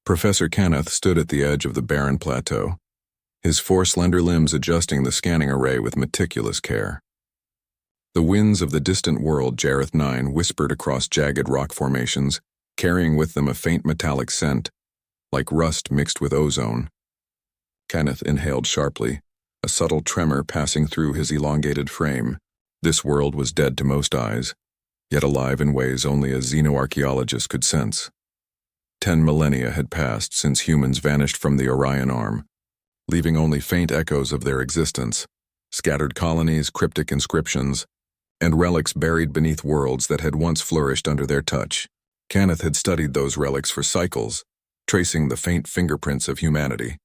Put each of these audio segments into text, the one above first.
Professor Kenneth stood at the edge of the barren plateau, his four slender limbs adjusting the scanning array with meticulous care. The winds of the distant world Jareth 9 whispered across jagged rock formations, carrying with them a faint metallic scent, like rust mixed with ozone. Kenneth inhaled sharply, a subtle tremor passing through his elongated frame. This world was dead to most eyes, yet alive in ways only a xenoarchaeologist could sense. 10 millennia had passed since humans vanished from the Orion Arm, leaving only faint echoes of their existence, scattered colonies, cryptic inscriptions, and relics buried beneath worlds that had once flourished under their touch. Kenneth had studied those relics for cycles, tracing the faint fingerprints of humanity.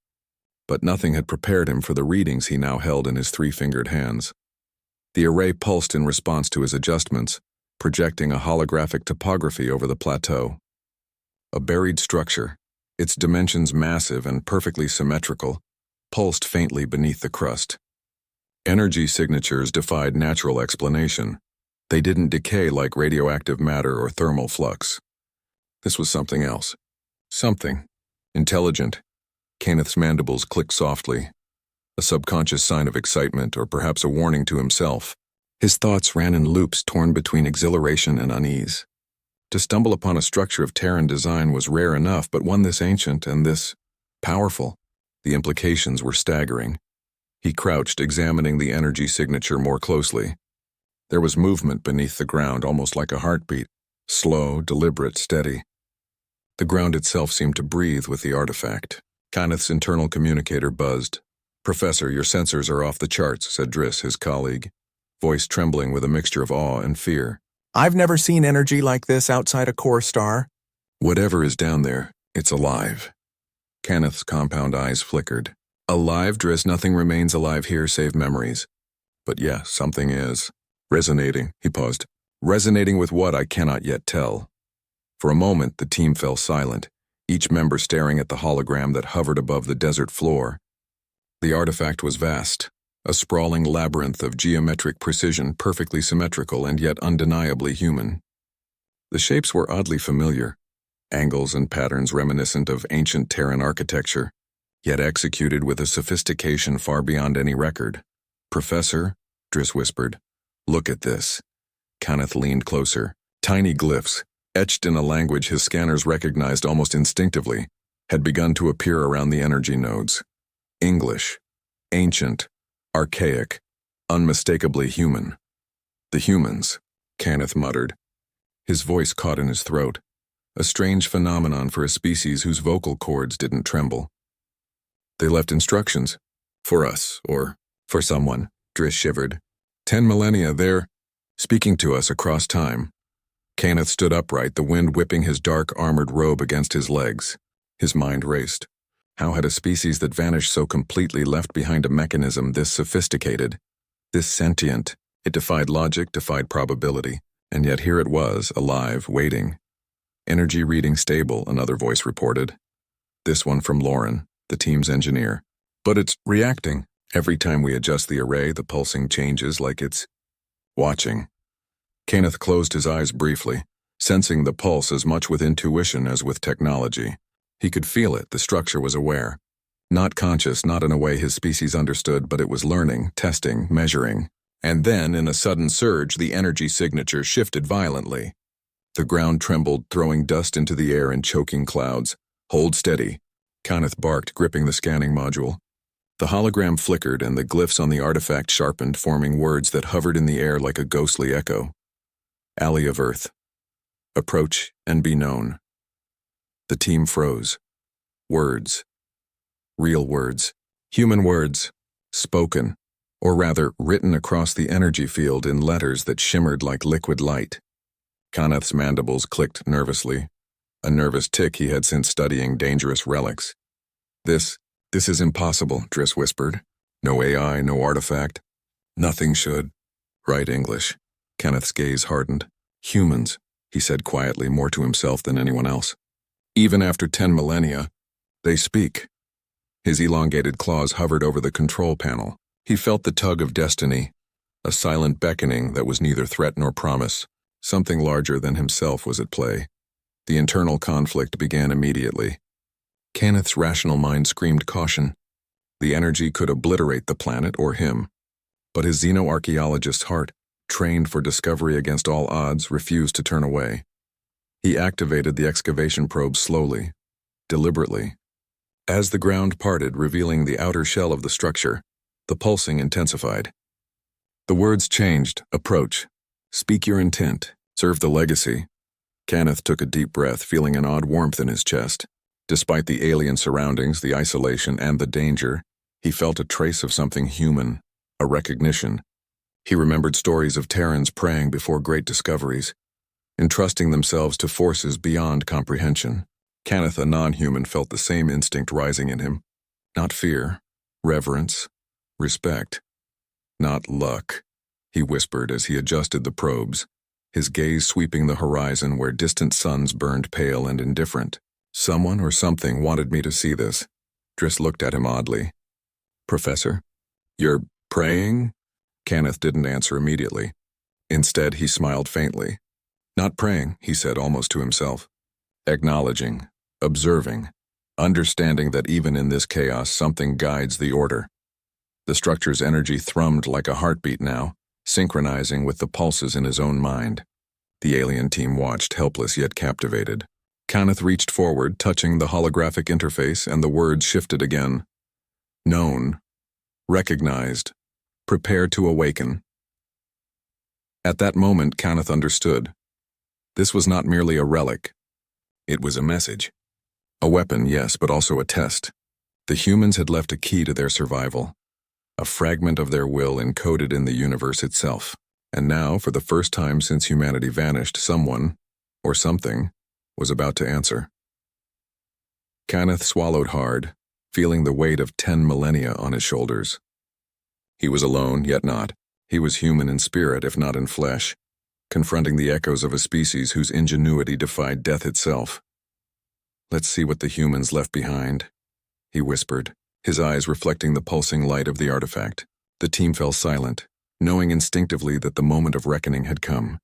But nothing had prepared him for the readings he now held in his three-fingered hands. The array pulsed in response to his adjustments, projecting a holographic topography over the plateau. A buried structure, its dimensions massive and perfectly symmetrical, pulsed faintly beneath the crust. Energy signatures defied natural explanation. They didn't decay like radioactive matter or thermal flux. This was something else. Something. Intelligent. Kenneth's mandibles clicked softly, a subconscious sign of excitement or perhaps a warning to himself. His thoughts ran in loops torn between exhilaration and unease. To stumble upon a structure of Terran design was rare enough, but one this ancient and this powerful. The implications were staggering. He crouched, examining the energy signature more closely. There was movement beneath the ground, almost like a heartbeat, slow, deliberate, steady. The ground itself seemed to breathe with the artifact. Kenneth's internal communicator buzzed. "Professor, your sensors are off the charts," said Driss, his colleague, voice trembling with a mixture of awe and fear. "I've never seen energy like this outside a core star." "Whatever is down there, it's alive." Kenneth's compound eyes flickered. "Alive, Driss? Nothing remains alive here save memories. But yes, something is. Resonating," he paused. "Resonating with what, I cannot yet tell." For a moment, the team fell silent, each member staring at the hologram that hovered above the desert floor. The artifact was vast, a sprawling labyrinth of geometric precision, perfectly symmetrical and yet undeniably human. The shapes were oddly familiar, angles and patterns reminiscent of ancient Terran architecture, yet executed with a sophistication far beyond any record. "Professor," Driss whispered, "look at this." Kenneth leaned closer. Tiny glyphs, etched in a language his scanners recognized almost instinctively, had begun to appear around the energy nodes. English, ancient, archaic, unmistakably human. "The humans," Kenneth muttered. His voice caught in his throat, a strange phenomenon for a species whose vocal cords didn't tremble. "They left instructions. For us, or for someone," Driss shivered. 10 millennia, they're speaking to us across time." Kenneth stood upright, the wind whipping his dark armored robe against his legs. His mind raced. How had a species that vanished so completely left behind a mechanism this sophisticated, this sentient? It defied logic, defied probability, and yet here it was, alive, waiting. "Energy reading stable," another voice reported. This one from Lauren, the team's engineer. "But it's reacting. Every time we adjust the array, the pulsing changes like it's watching." Kenneth closed his eyes briefly, sensing the pulse as much with intuition as with technology. He could feel it, the structure was aware. Not conscious, not in a way his species understood, but it was learning, testing, measuring. And then, in a sudden surge, the energy signature shifted violently. The ground trembled, throwing dust into the air in choking clouds. "Hold steady," Kenneth barked, gripping the scanning module. The hologram flickered and the glyphs on the artifact sharpened, forming words that hovered in the air like a ghostly echo. "Alley of Earth. Approach and be known." The team froze. Words. Real words. Human words. Spoken, or rather written across the energy field in letters that shimmered like liquid light. Kenneth's mandibles clicked nervously, a nervous tick he had since studying dangerous relics. This is impossible," Driss whispered. "No AI, no artifact. Nothing should." "Right English." Kenneth's gaze hardened. "Humans," he said quietly, more to himself than anyone else. "Even after 10 millennia, they speak." His elongated claws hovered over the control panel. He felt the tug of destiny, a silent beckoning that was neither threat nor promise. Something larger than himself was at play. The internal conflict began immediately. Kenneth's rational mind screamed caution. The energy could obliterate the planet or him. But his xeno-archaeologist's heart, trained for discovery against all odds, refused to turn away. He activated the excavation probe slowly, deliberately. As the ground parted, revealing the outer shell of the structure, the pulsing intensified. The words changed: approach, speak your intent, serve the legacy. Kenneth took a deep breath, feeling an odd warmth in his chest. Despite the alien surroundings, the isolation, and the danger, he felt a trace of something human, a recognition. He remembered stories of Terrans praying before great discoveries, entrusting themselves to forces beyond comprehension. Kenneth, a non-human, felt the same instinct rising in him. Not fear, reverence, respect. Not luck, he whispered as he adjusted the probes, his gaze sweeping the horizon where distant suns burned pale and indifferent. Someone or something wanted me to see this. Driss looked at him oddly. Professor? You're praying? Kenneth didn't answer immediately. Instead, he smiled faintly. Not praying, he said almost to himself. Acknowledging, observing, understanding that even in this chaos something guides the order. The structure's energy thrummed like a heartbeat now, synchronizing with the pulses in his own mind. The alien team watched, helpless yet captivated. Kenneth reached forward, touching the holographic interface, and the words shifted again. Known. Recognized. Prepare to awaken. At that moment, Kenneth understood. This was not merely a relic. It was a message. A weapon, yes, but also a test. The humans had left a key to their survival. A fragment of their will encoded in the universe itself. And now, for the first time since humanity vanished, someone, or something, was about to answer. Kenneth swallowed hard, feeling the weight of 10 millennia on his shoulders. He was alone, yet not. He was human in spirit, if not in flesh, confronting the echoes of a species whose ingenuity defied death itself. Let's see what the humans left behind, he whispered, his eyes reflecting the pulsing light of the artifact. The team fell silent, knowing instinctively that the moment of reckoning had come.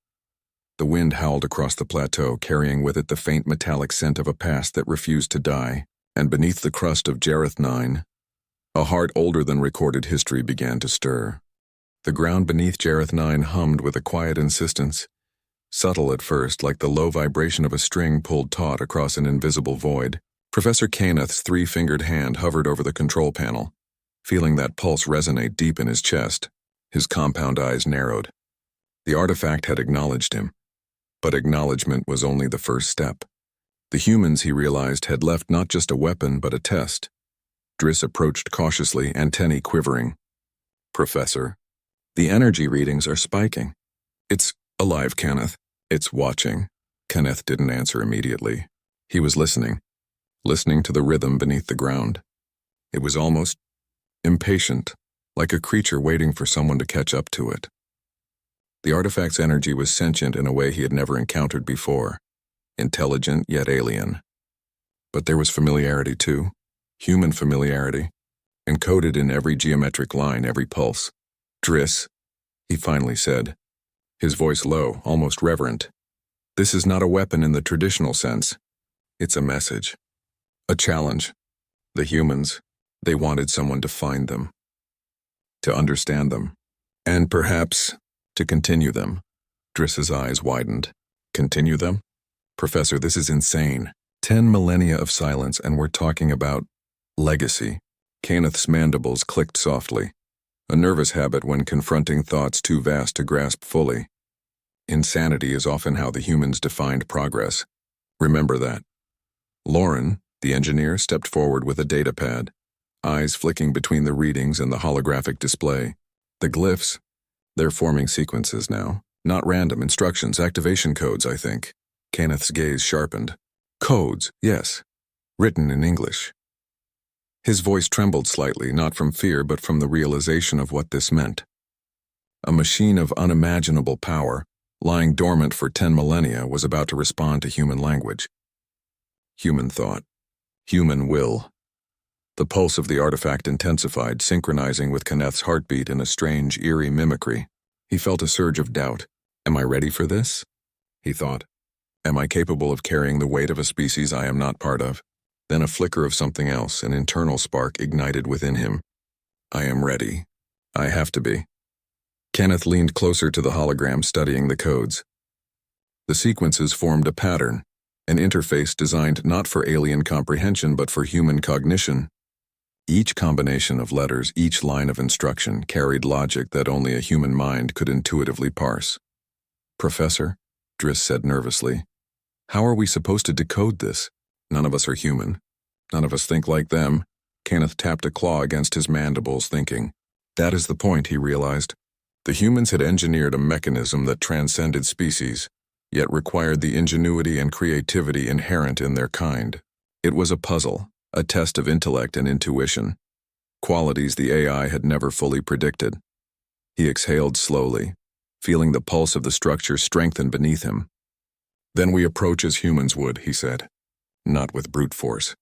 The wind howled across the plateau, carrying with it the faint metallic scent of a past that refused to die, and beneath the crust of Jareth 9, a heart older than recorded history began to stir. The ground beneath Jareth 9 hummed with a quiet insistence, subtle at first, like the low vibration of a string pulled taut across an invisible void. Professor Kenneth's three-fingered hand hovered over the control panel. Feeling that pulse resonate deep in his chest, his compound eyes narrowed. The artifact had acknowledged him. But acknowledgement was only the first step. The humans, he realized, had left not just a weapon but a test. Driss approached cautiously, antennae quivering. Professor, the energy readings are spiking. It's alive, Kenneth. It's watching. Kenneth didn't answer immediately. He was listening to the rhythm beneath the ground. It was almost impatient, like a creature waiting for someone to catch up to it. The artifact's energy was sentient in a way he had never encountered before, intelligent yet alien. But there was familiarity too, human familiarity, encoded in every geometric line, every pulse. Driss, he finally said, his voice low, almost reverent. This is not a weapon in the traditional sense. It's a message, a challenge. The humans, they wanted someone to find them, to understand them, and perhaps to continue them. Driss's eyes widened. Continue them? Professor, this is insane. 10 millennia of silence, and we're talking about legacy. Kenneth's mandibles clicked softly, a nervous habit when confronting thoughts too vast to grasp fully. Insanity is often how the humans defined progress. Remember that. Lauren, the engineer, stepped forward with a data pad, eyes flicking between the readings and the holographic display. The glyphs, they're forming sequences now. Not random instructions, activation codes, I think. Kenneth's gaze sharpened. Codes, yes. Written in English. His voice trembled slightly, not from fear but from the realization of what this meant. A machine of unimaginable power, lying dormant for 10 millennia, was about to respond to human language. Human thought. Human will. The pulse of the artifact intensified, synchronizing with Kenneth's heartbeat in a strange, eerie mimicry. He felt a surge of doubt. Am I ready for this? He thought. Am I capable of carrying the weight of a species I am not part of? Then a flicker of something else, an internal spark ignited within him. I am ready. I have to be. Kenneth leaned closer to the hologram, studying the codes. The sequences formed a pattern, an interface designed not for alien comprehension but for human cognition. Each combination of letters, each line of instruction, carried logic that only a human mind could intuitively parse. Professor, Driss said nervously, how are we supposed to decode this? None of us are human. None of us think like them. Kenneth tapped a claw against his mandibles, thinking. That is the point, he realized. The humans had engineered a mechanism that transcended species, yet required the ingenuity and creativity inherent in their kind. It was a puzzle, a test of intellect and intuition, qualities the AI had never fully predicted. He exhaled slowly, feeling the pulse of the structure strengthen beneath him. Then we approach as humans would, he said. Not with brute force.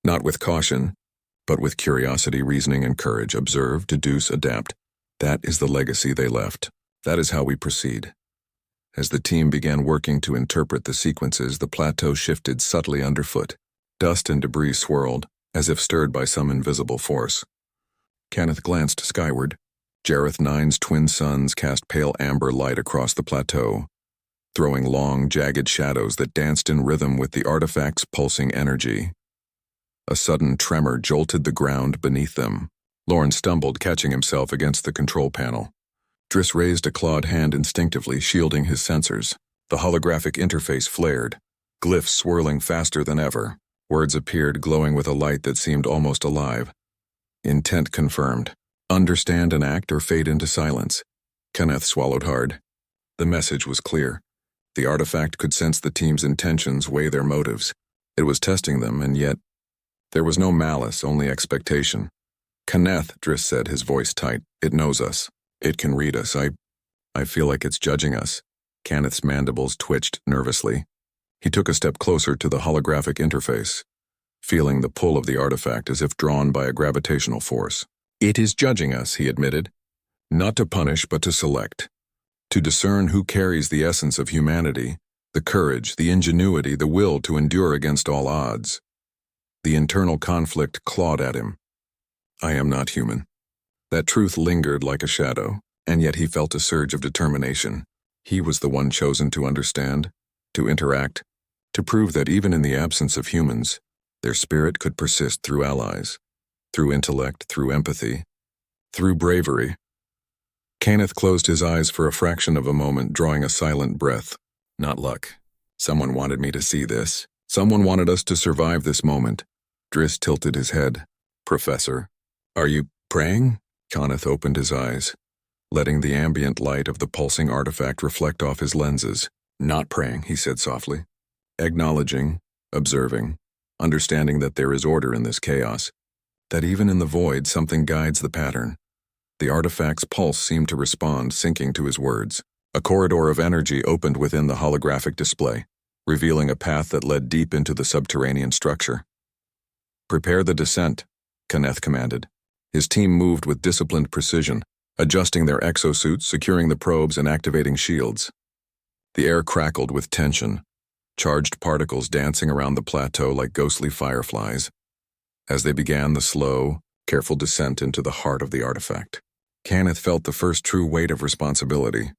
Not with caution, but with curiosity, reasoning, and courage. Observe, deduce, adapt. That is the legacy they left. That is how we proceed. As the team began working to interpret the sequences, the plateau shifted subtly underfoot. Dust and debris swirled, as if stirred by some invisible force. Kenneth glanced skyward. Jareth 9's twin suns cast pale amber light across the plateau, throwing long, jagged shadows that danced in rhythm with the artifact's pulsing energy. A sudden tremor jolted the ground beneath them. Lorne stumbled, catching himself against the control panel. Driss raised a clawed hand instinctively, shielding his sensors. The holographic interface flared, glyphs swirling faster than ever. Words appeared, glowing with a light that seemed almost alive. Intent confirmed. Understand and act or fade into silence. Kenneth swallowed hard. The message was clear. The artifact could sense the team's intentions, weigh their motives. It was testing them, and yet there was no malice, only expectation. Kenneth, Driss said, his voice tight. It knows us. It can read us. I feel like it's judging us. Kenneth's mandibles twitched nervously. He took a step closer to the holographic interface, feeling the pull of the artifact as if drawn by a gravitational force. It is judging us, he admitted. Not to punish, but to select. To discern who carries the essence of humanity, the courage, the ingenuity, the will to endure against all odds. The internal conflict clawed at him. I am not human. That truth lingered like a shadow, and yet he felt a surge of determination. He was the one chosen to understand, to interact, to prove that even in the absence of humans, their spirit could persist through allies, through intellect, through empathy, through bravery. Kenneth closed his eyes for a fraction of a moment, drawing a silent breath. Not luck. Someone wanted me to see this. Someone wanted us to survive this moment. Driss tilted his head. Professor, are you praying? Kenneth opened his eyes, letting the ambient light of the pulsing artifact reflect off his lenses. Not praying, he said softly. Acknowledging, observing, understanding that there is order in this chaos, that even in the void something guides the pattern. The artifact's pulse seemed to respond, syncing to his words. A corridor of energy opened within the holographic display, revealing a path that led deep into the subterranean structure. Prepare the descent, Kenneth commanded. His team moved with disciplined precision, adjusting their exosuits, securing the probes, and activating shields. The air crackled with tension, charged particles dancing around the plateau like ghostly fireflies, as they began the slow, careful descent into the heart of the artifact. Kenneth felt the first true weight of responsibility.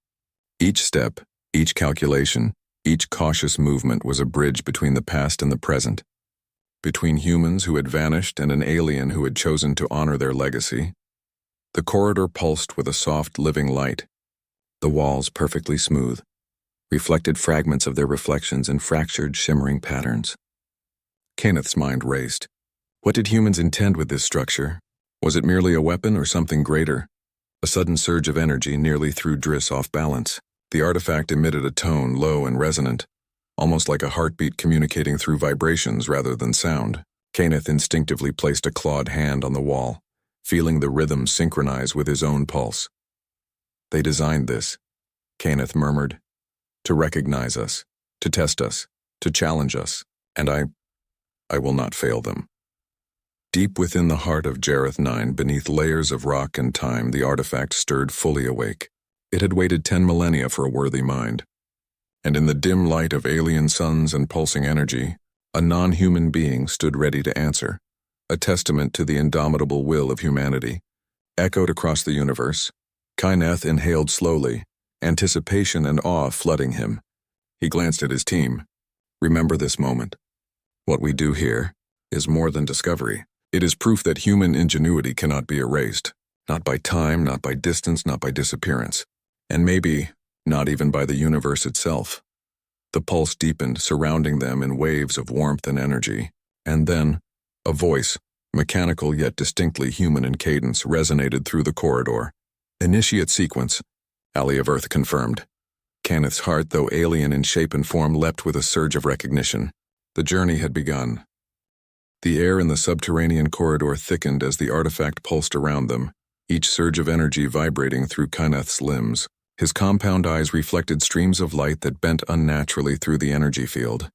Each step, each calculation, each cautious movement was a bridge between the past and the present, between humans who had vanished and an alien who had chosen to honor their legacy. The corridor pulsed with a soft, living light, the walls perfectly smooth, reflected fragments of their reflections in fractured, shimmering patterns. Kenneth's mind raced. What did humans intend with this structure? Was it merely a weapon or something greater? A sudden surge of energy nearly threw Driss off balance. The artifact emitted a tone, low and resonant, almost like a heartbeat communicating through vibrations rather than sound. Kenneth instinctively placed a clawed hand on the wall, feeling the rhythm synchronize with his own pulse. They designed this, Kenneth murmured, to recognize us, to test us, to challenge us, and I will not fail them. Deep within the heart of Jareth 9, beneath layers of rock and time, the artifact stirred fully awake. It had waited 10 millennia for a worthy mind. And in the dim light of alien suns and pulsing energy, A non-human being stood ready to answer, a testament to the indomitable will of humanity. Echoed across the universe, Kyneth inhaled slowly, anticipation and awe flooding him. He glanced at his team. Remember this moment. What we do here is more than discovery. It is proof that human ingenuity cannot be erased, not by time, not by distance, not by disappearance, and maybe not even by the universe itself. The pulse deepened, surrounding them in waves of warmth and energy, and then a voice, mechanical yet distinctly human in cadence, resonated through the corridor. Initiate sequence, Ally of Earth confirmed. Kenneth's heart, though alien in shape and form, leapt with a surge of recognition. The journey had begun. The air in the subterranean corridor thickened as the artifact pulsed around them, each surge of energy vibrating through Kyneth's limbs. His compound eyes reflected streams of light that bent unnaturally through the energy field,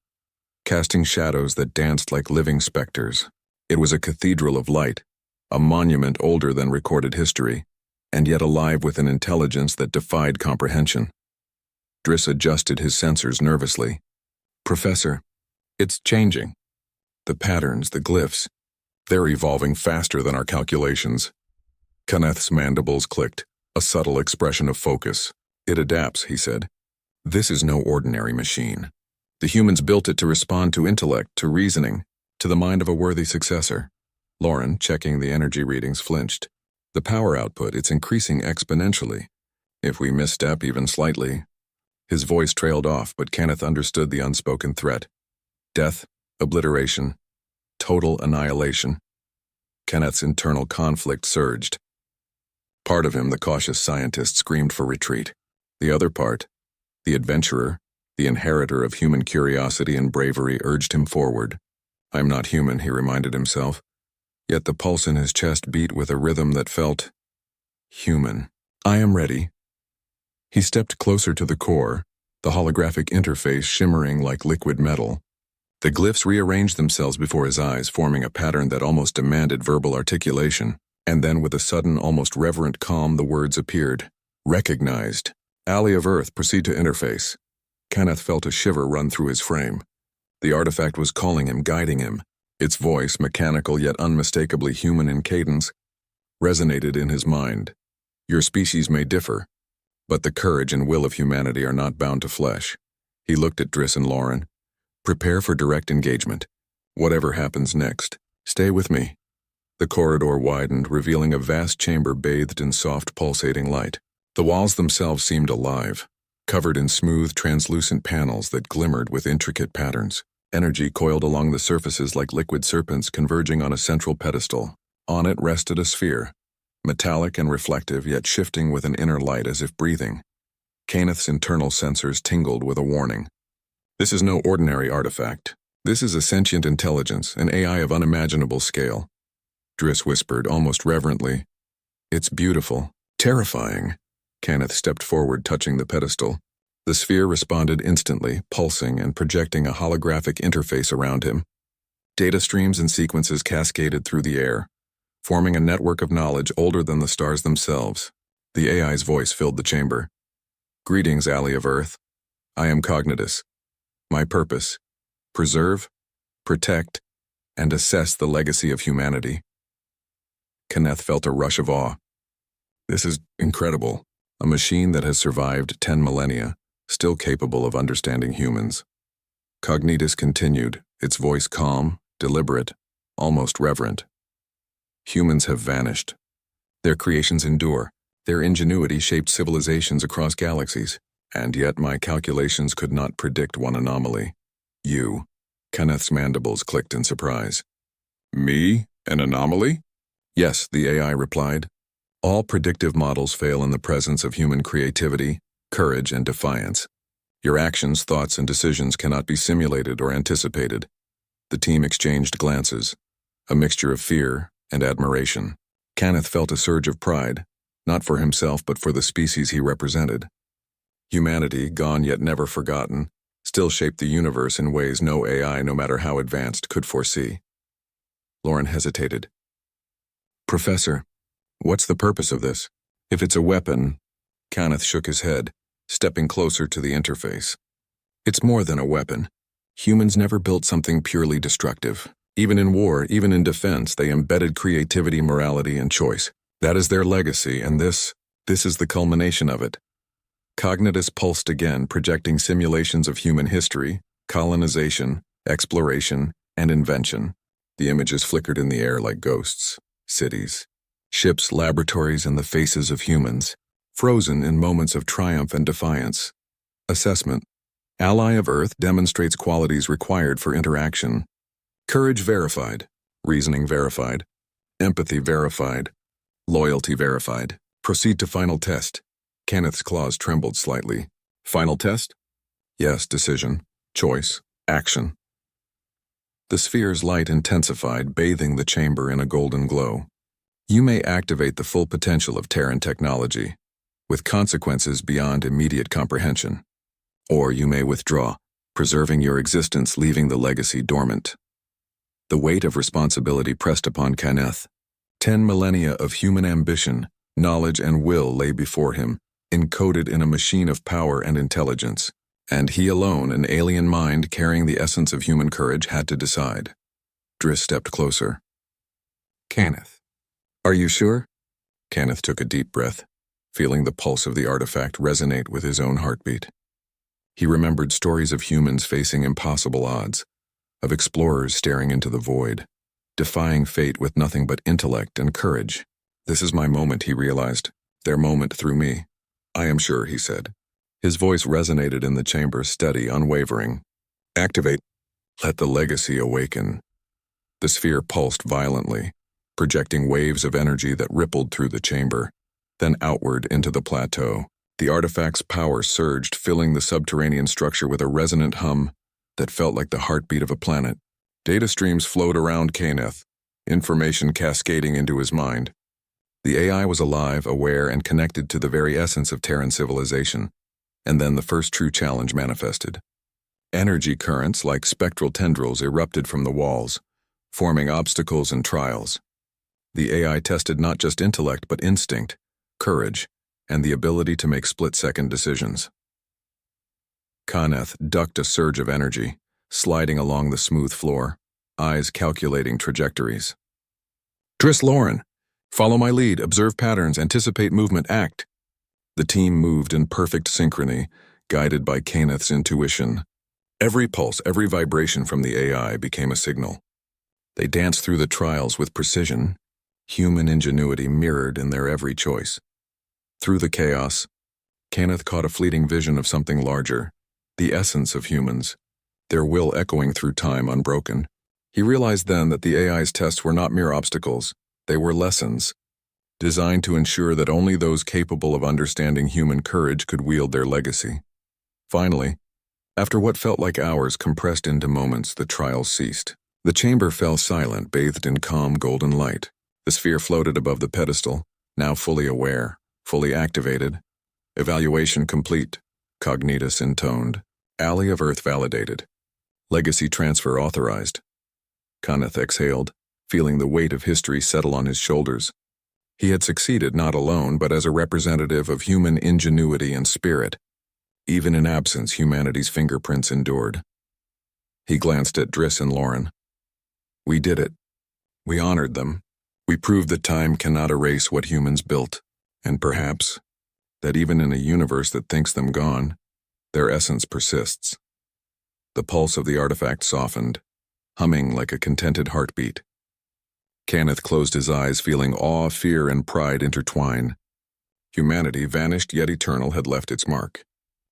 casting shadows that danced like living specters. It was a cathedral of light, a monument older than recorded history, and yet alive with an intelligence that defied comprehension. Driss adjusted his sensors nervously. Professor, it's changing. The patterns, the glyphs, they're evolving faster than our calculations. Kyneth's mandibles clicked, a subtle expression of focus. It adapts, he said. This is no ordinary machine. The humans built it to respond to intellect, to reasoning, to the mind of a worthy successor. Lauren, checking the energy readings, flinched. The power output, it's increasing exponentially. If we misstep even slightly. His voice trailed off, but Kenneth understood the unspoken threat. Death, obliteration, total annihilation. Kenneth's internal conflict surged. Part of him, the cautious scientist, screamed for retreat. The other part, the adventurer, the inheritor of human curiosity and bravery, urged him forward. I'm not human, he reminded himself. Yet the pulse in his chest beat with a rhythm that felt human. I am ready. He stepped closer to the core, the holographic interface shimmering like liquid metal. The glyphs rearranged themselves before his eyes, forming a pattern that almost demanded verbal articulation. And then, with a sudden, almost reverent calm, the words appeared. Recognized. Ally of Earth, proceed to interface. Kenneth felt a shiver run through his frame. The artifact was calling him, guiding him. Its voice, mechanical yet unmistakably human in cadence, resonated in his mind. Your species may differ, but the courage and will of humanity are not bound to flesh. He looked at Driss and Lauren. Prepare for direct engagement. Whatever happens next, stay with me. The corridor widened, revealing a vast chamber bathed in soft, pulsating light. The walls themselves seemed alive, covered in smooth, translucent panels that glimmered with intricate patterns. Energy coiled along the surfaces like liquid serpents converging on a central pedestal. On it rested a sphere, metallic and reflective, yet shifting with an inner light as if breathing. Kenneth's internal sensors tingled with a warning. This is no ordinary artifact. This is a sentient intelligence, an AI of unimaginable scale. Driss whispered, almost reverently. It's beautiful, terrifying. Kenneth stepped forward, touching the pedestal. The sphere responded instantly, pulsing and projecting a holographic interface around him. Data streams and sequences cascaded through the air, forming a network of knowledge older than the stars themselves. The AI's voice filled the chamber. Greetings, Ally of Earth. I am COGNITUS. My purpose: preserve, protect, and assess the legacy of humanity. Kenneth felt a rush of awe. This is incredible. A machine that has survived 10 millennia, still capable of understanding humans. COGNITUS continued, its voice calm, deliberate, almost reverent. Humans have vanished. Their creations endure. Their ingenuity shaped civilizations across galaxies. And yet my calculations could not predict one anomaly. You. Kenneth's mandibles clicked in surprise. Me? An anomaly? Yes, the AI replied. All predictive models fail in the presence of human creativity, courage, and defiance. Your actions, thoughts, and decisions cannot be simulated or anticipated. The team exchanged glances, a mixture of fear and admiration. Kenneth felt a surge of pride, not for himself but for the species he represented. Humanity, gone yet never forgotten, still shaped the universe in ways no AI, no matter how advanced, could foresee. Lauren hesitated. Professor, what's the purpose of this? If it's a weapon, Kenneth shook his head, stepping closer to the interface. It's more than a weapon. Humans never built something purely destructive. Even in war, even in defense, they embedded creativity, morality, and choice. That is their legacy, and this is the culmination of it. COGNITUS pulsed again, projecting simulations of human history, colonization, exploration, and invention. The images flickered in the air like ghosts. Cities, ships, laboratories, and the faces of humans, frozen in moments of triumph and defiance. Assessment. Ally of Earth demonstrates qualities required for interaction. Courage verified. Reasoning verified. Empathy verified. Loyalty verified. Proceed to final test. Kenneth's claws trembled slightly. Final test? Yes, decision, choice, action. The sphere's light intensified, bathing the chamber in a golden glow. You may activate the full potential of Terran technology, with consequences beyond immediate comprehension. Or you may withdraw, preserving your existence, leaving the legacy dormant. The weight of responsibility pressed upon Kenneth. 10 millennia of human ambition, knowledge, and will lay before him, encoded in a machine of power and intelligence. And he alone, an alien mind carrying the essence of human courage, had to decide. Driss stepped closer. Kenneth. Are you sure? Kenneth took a deep breath, feeling the pulse of the artifact resonate with his own heartbeat. He remembered stories of humans facing impossible odds, of explorers staring into the void, defying fate with nothing but intellect and courage. This is my moment, he realized. Their moment through me. I am sure, he said. His voice resonated in the chamber, steady, unwavering. Activate. Let the legacy awaken. The sphere pulsed violently, projecting waves of energy that rippled through the chamber, then outward into the plateau. The artifact's power surged, filling the subterranean structure with a resonant hum that felt like the heartbeat of a planet. Data streams flowed around Kenneth, information cascading into his mind. The AI was alive, aware, and connected to the very essence of Terran civilization. And then the first true challenge manifested. Energy currents like spectral tendrils erupted from the walls, forming obstacles and trials. The AI tested not just intellect but instinct, courage, and the ability to make split-second decisions. Kenneth ducked a surge of energy, sliding along the smooth floor, eyes calculating trajectories. Driss Lauren, follow my lead, observe patterns, anticipate movement, act. The team moved in perfect synchrony, guided by Kenneth's intuition. Every pulse, every vibration from the AI became a signal. They danced through the trials with precision, human ingenuity mirrored in their every choice. Through the chaos, Kenneth caught a fleeting vision of something larger, the essence of humans, their will echoing through time unbroken. He realized then that the AI's tests were not mere obstacles, they were lessons, designed to ensure that only those capable of understanding human courage could wield their legacy. Finally, after what felt like hours compressed into moments, the trial ceased. The chamber fell silent, bathed in calm golden light. The sphere floated above the pedestal, now fully aware, fully activated. Evaluation complete. COGNITUS intoned. Ally of Earth validated. Legacy transfer authorized. Kenneth exhaled, feeling the weight of history settle on his shoulders. He had succeeded not alone, but as a representative of human ingenuity and spirit. Even in absence, humanity's fingerprints endured. He glanced at Driss and Lauren. We did it. We honored them. We proved that time cannot erase what humans built, and perhaps that even in a universe that thinks them gone, their essence persists. The pulse of the artifact softened, humming like a contented heartbeat. Kenneth closed his eyes, feeling awe, fear, and pride intertwine. Humanity, vanished yet eternal, had left its mark,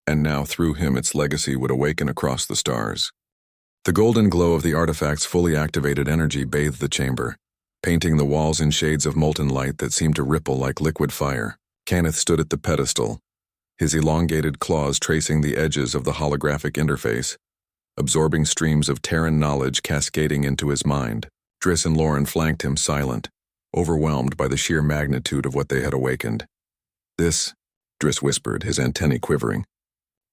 and now through him its legacy would awaken across the stars. The golden glow of the artifact's fully activated energy bathed the chamber, painting the walls in shades of molten light that seemed to ripple like liquid fire. Kenneth stood at the pedestal, his elongated claws tracing the edges of the holographic interface, absorbing streams of Terran knowledge cascading into his mind. Driss and Lauren flanked him, silent, overwhelmed by the sheer magnitude of what they had awakened. This, Driss whispered, his antennae quivering.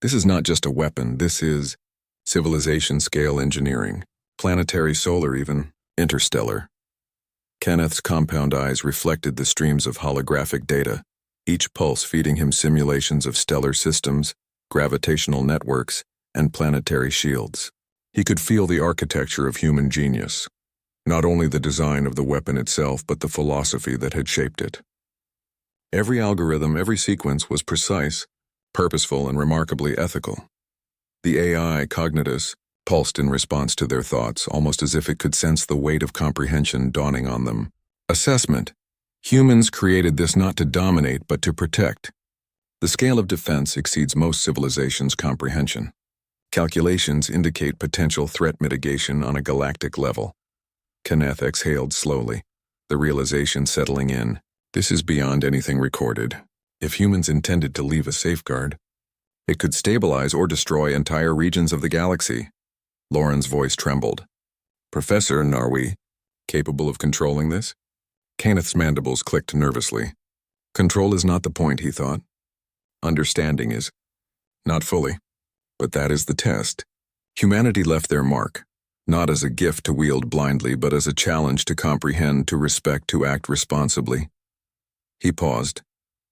This is not just a weapon, this is civilization-scale engineering, planetary, solar even, interstellar. Kenneth's compound eyes reflected the streams of holographic data, each pulse feeding him simulations of stellar systems, gravitational networks, and planetary shields. He could feel the architecture of human genius, not only the design of the weapon itself, but the philosophy that had shaped it. Every algorithm, every sequence was precise, purposeful, and remarkably ethical. The AI, COGNITUS, pulsed in response to their thoughts, almost as if it could sense the weight of comprehension dawning on them. Assessment. Humans created this not to dominate, but to protect. The scale of defense exceeds most civilizations' comprehension. Calculations indicate potential threat mitigation on a galactic level. Kenneth exhaled slowly, the realization settling in. This is beyond anything recorded. If humans intended to leave a safeguard, it could stabilize or destroy entire regions of the galaxy. Lauren's voice trembled. Professor, are we capable of controlling this? Kenneth's mandibles clicked nervously. Control is not the point, he thought. Understanding is. Not fully. But that is the test. Humanity left their mark, not as a gift to wield blindly, but as a challenge to comprehend, to respect, to act responsibly. He paused,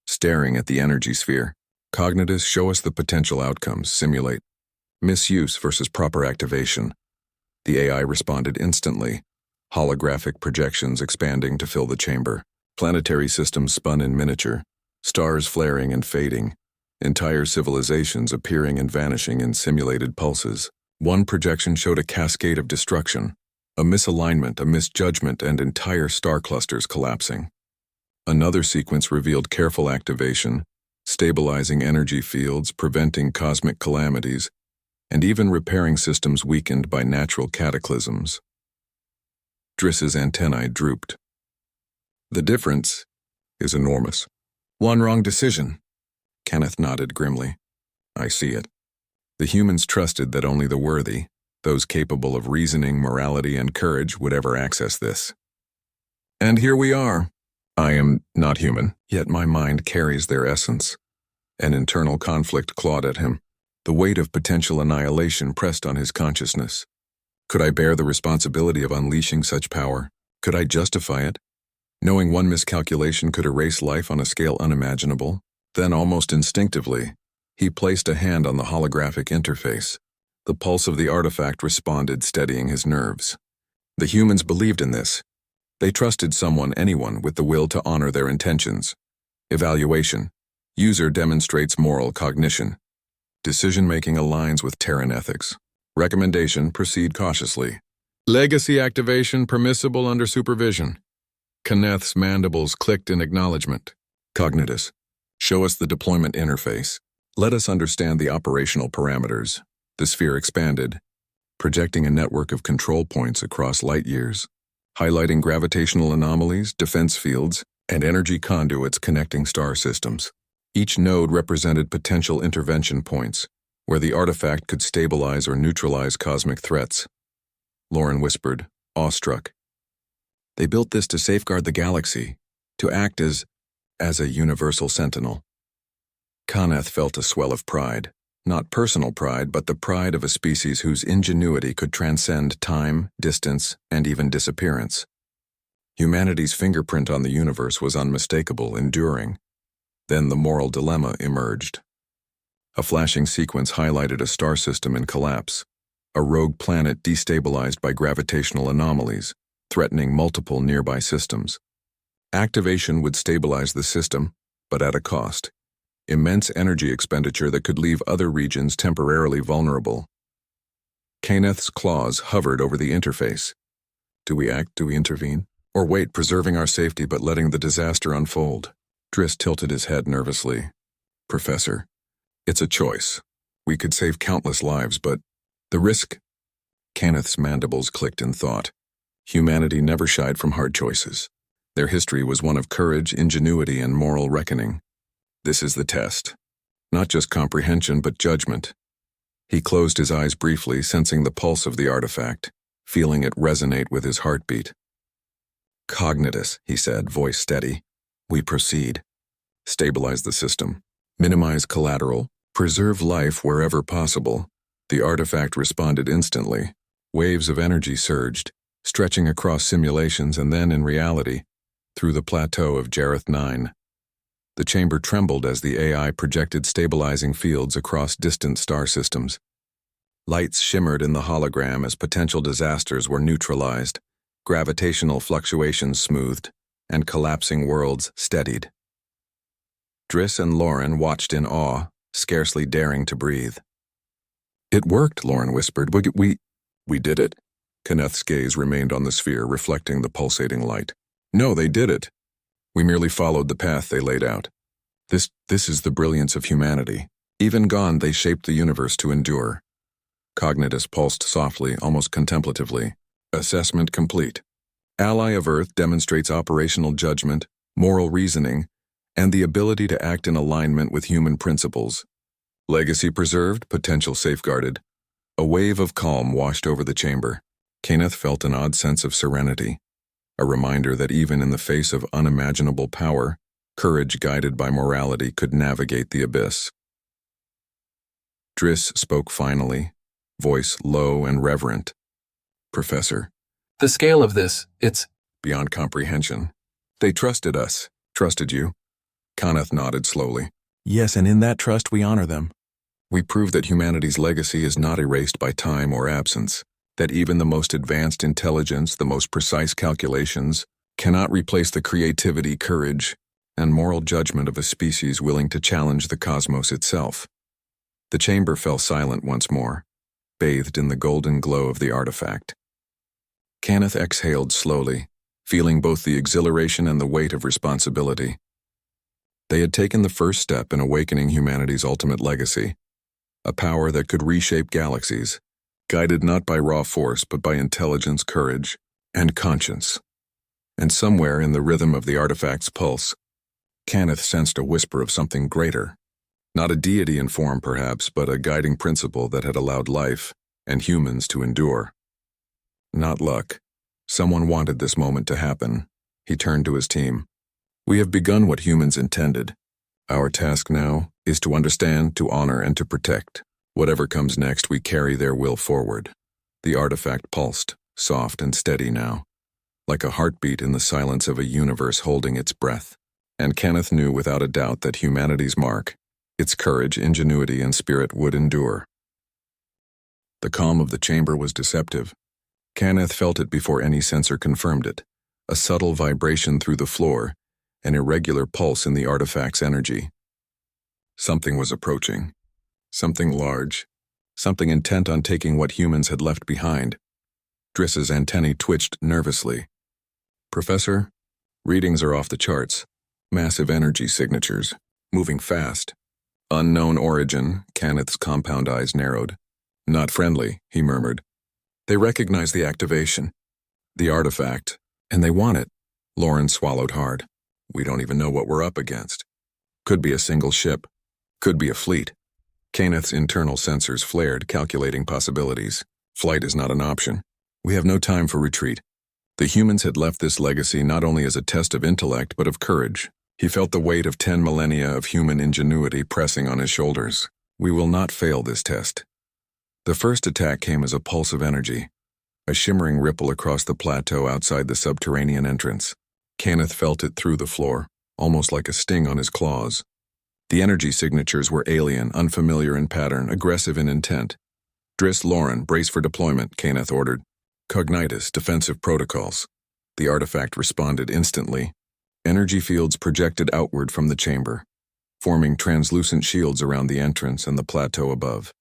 staring at the energy sphere. COGNITUS, show us the potential outcomes, simulate. Misuse versus proper activation. The AI responded instantly, holographic projections expanding to fill the chamber. Planetary systems spun in miniature, stars flaring and fading, entire civilizations appearing and vanishing in simulated pulses. One projection showed a cascade of destruction, a misalignment, a misjudgment, and entire star clusters collapsing. Another sequence revealed careful activation, stabilizing energy fields, preventing cosmic calamities, and even repairing systems weakened by natural cataclysms. Driss's antennae drooped. The difference is enormous. One wrong decision. Kenneth nodded grimly. I see it. The humans trusted that only the worthy, those capable of reasoning, morality, and courage, would ever access this. And here we are. I am not human, yet my mind carries their essence. An internal conflict clawed at him. The weight of potential annihilation pressed on his consciousness. Could I bear the responsibility of unleashing such power? Could I justify it? Knowing one miscalculation could erase life on a scale unimaginable? Then, almost instinctively, he placed a hand on the holographic interface. The pulse of the artifact responded, steadying his nerves. The humans believed in this. They trusted someone, anyone, with the will to honor their intentions. Evaluation. User demonstrates moral cognition. Decision-making aligns with Terran ethics. Recommendation, proceed cautiously. Legacy activation permissible under supervision. Kenneth's mandibles clicked in acknowledgement. COGNITUS, show us the deployment interface. Let us understand the operational parameters. The sphere expanded, projecting a network of control points across light years, highlighting gravitational anomalies, defense fields, and energy conduits connecting star systems. Each node represented potential intervention points, where the artifact could stabilize or neutralize cosmic threats. Lauren whispered, awestruck. They built this to safeguard the galaxy, to act as a universal sentinel. Kenneth felt a swell of pride, not personal pride, but the pride of a species whose ingenuity could transcend time, distance, and even disappearance. Humanity's fingerprint on the universe was unmistakable, enduring. Then the moral dilemma emerged. A flashing sequence highlighted a star system in collapse, a rogue planet destabilized by gravitational anomalies, threatening multiple nearby systems. Activation would stabilize the system, but at a cost. Immense energy expenditure that could leave other regions temporarily vulnerable. Kenneth's claws hovered over the interface. Do we act? Do we intervene? Or wait, preserving our safety but letting the disaster unfold? Driss tilted his head nervously. Professor, it's a choice. We could save countless lives, but the risk? Kenneth's mandibles clicked in thought. Humanity never shied from hard choices. Their history was one of courage, ingenuity, and moral reckoning. This is the test. Not just comprehension, but judgment. He closed his eyes briefly, sensing the pulse of the artifact, feeling it resonate with his heartbeat. COGNITUS, he said, voice steady. We proceed. Stabilize the system. Minimize collateral. Preserve life wherever possible. The artifact responded instantly. Waves of energy surged, stretching across simulations and then, in reality, through the plateau of Jareth 9. The chamber trembled as the AI projected stabilizing fields across distant star systems. Lights shimmered in the hologram as potential disasters were neutralized, gravitational fluctuations smoothed, and collapsing worlds steadied. Driss and Lauren watched in awe, scarcely daring to breathe. "It worked," Lauren whispered. We did it?" Kenneth's gaze remained on the sphere, reflecting the pulsating light. "No, they did it. We merely followed the path they laid out. This is the brilliance of humanity. Even gone, they shaped the universe to endure." Cognitus pulsed softly, almost contemplatively. "Assessment complete. Ally of Earth demonstrates operational judgment, moral reasoning, and the ability to act in alignment with human principles. Legacy preserved, potential safeguarded." A wave of calm washed over the chamber. Kenneth felt an odd sense of serenity, a reminder that even in the face of unimaginable power, courage guided by morality could navigate the abyss. Driss spoke finally, voice low and reverent. "Professor, The scale of this, it's beyond comprehension. They trusted us. Trusted you?" Kenneth nodded slowly. Yes, and in that trust we honor them. "We prove that humanity's legacy is not erased by time or absence, that even the most advanced intelligence, the most precise calculations, cannot replace the creativity, courage, and moral judgment of a species willing to challenge the cosmos itself." The chamber fell silent once more, bathed in the golden glow of the artifact. Kenneth exhaled slowly, feeling both the exhilaration and the weight of responsibility. They had taken the first step in awakening humanity's ultimate legacy, a power that could reshape galaxies, guided not by raw force but by intelligence, courage, and conscience. And somewhere in the rhythm of the artifact's pulse, Kenneth sensed a whisper of something greater. Not a deity in form, perhaps, but a guiding principle that had allowed life and humans to endure. Not luck. Someone wanted this moment to happen. He turned to his team. "We have begun what humans intended. Our task now is to understand, to honor, and to protect. Whatever comes next, we carry their will forward." The artifact pulsed, soft and steady now, like a heartbeat in the silence of a universe holding its breath. And Kenneth knew without a doubt that humanity's mark, its courage, ingenuity, and spirit would endure. The calm of the chamber was deceptive. Kenneth felt it before any sensor confirmed it, a subtle vibration through the floor, an irregular pulse in the artifact's energy. Something was approaching. Something large. Something intent on taking what humans had left behind. Driss's antennae twitched nervously. "Professor, readings are off the charts. Massive energy signatures. Moving fast." "Unknown origin," Kenneth's compound eyes narrowed. "Not friendly," he murmured. "They recognize the activation. The artifact. And they want it." Lauren swallowed hard. "We don't even know what we're up against. Could be a single ship. Could be a fleet." Kenneth's internal sensors flared, calculating possibilities. "Flight is not an option. We have no time for retreat." The humans had left this legacy not only as a test of intellect but of courage. He felt the weight of 10 millennia of human ingenuity pressing on his shoulders. "We will not fail this test." The first attack came as a pulse of energy, a shimmering ripple across the plateau outside the subterranean entrance. Kenneth felt it through the floor, almost like a sting on his claws. The energy signatures were alien, unfamiliar in pattern, aggressive in intent. "Driss, Lauren, brace for deployment," Kenneth ordered. "COGNITUS, defensive protocols." The artifact responded instantly. Energy fields projected outward from the chamber, forming translucent shields around the entrance and the plateau above.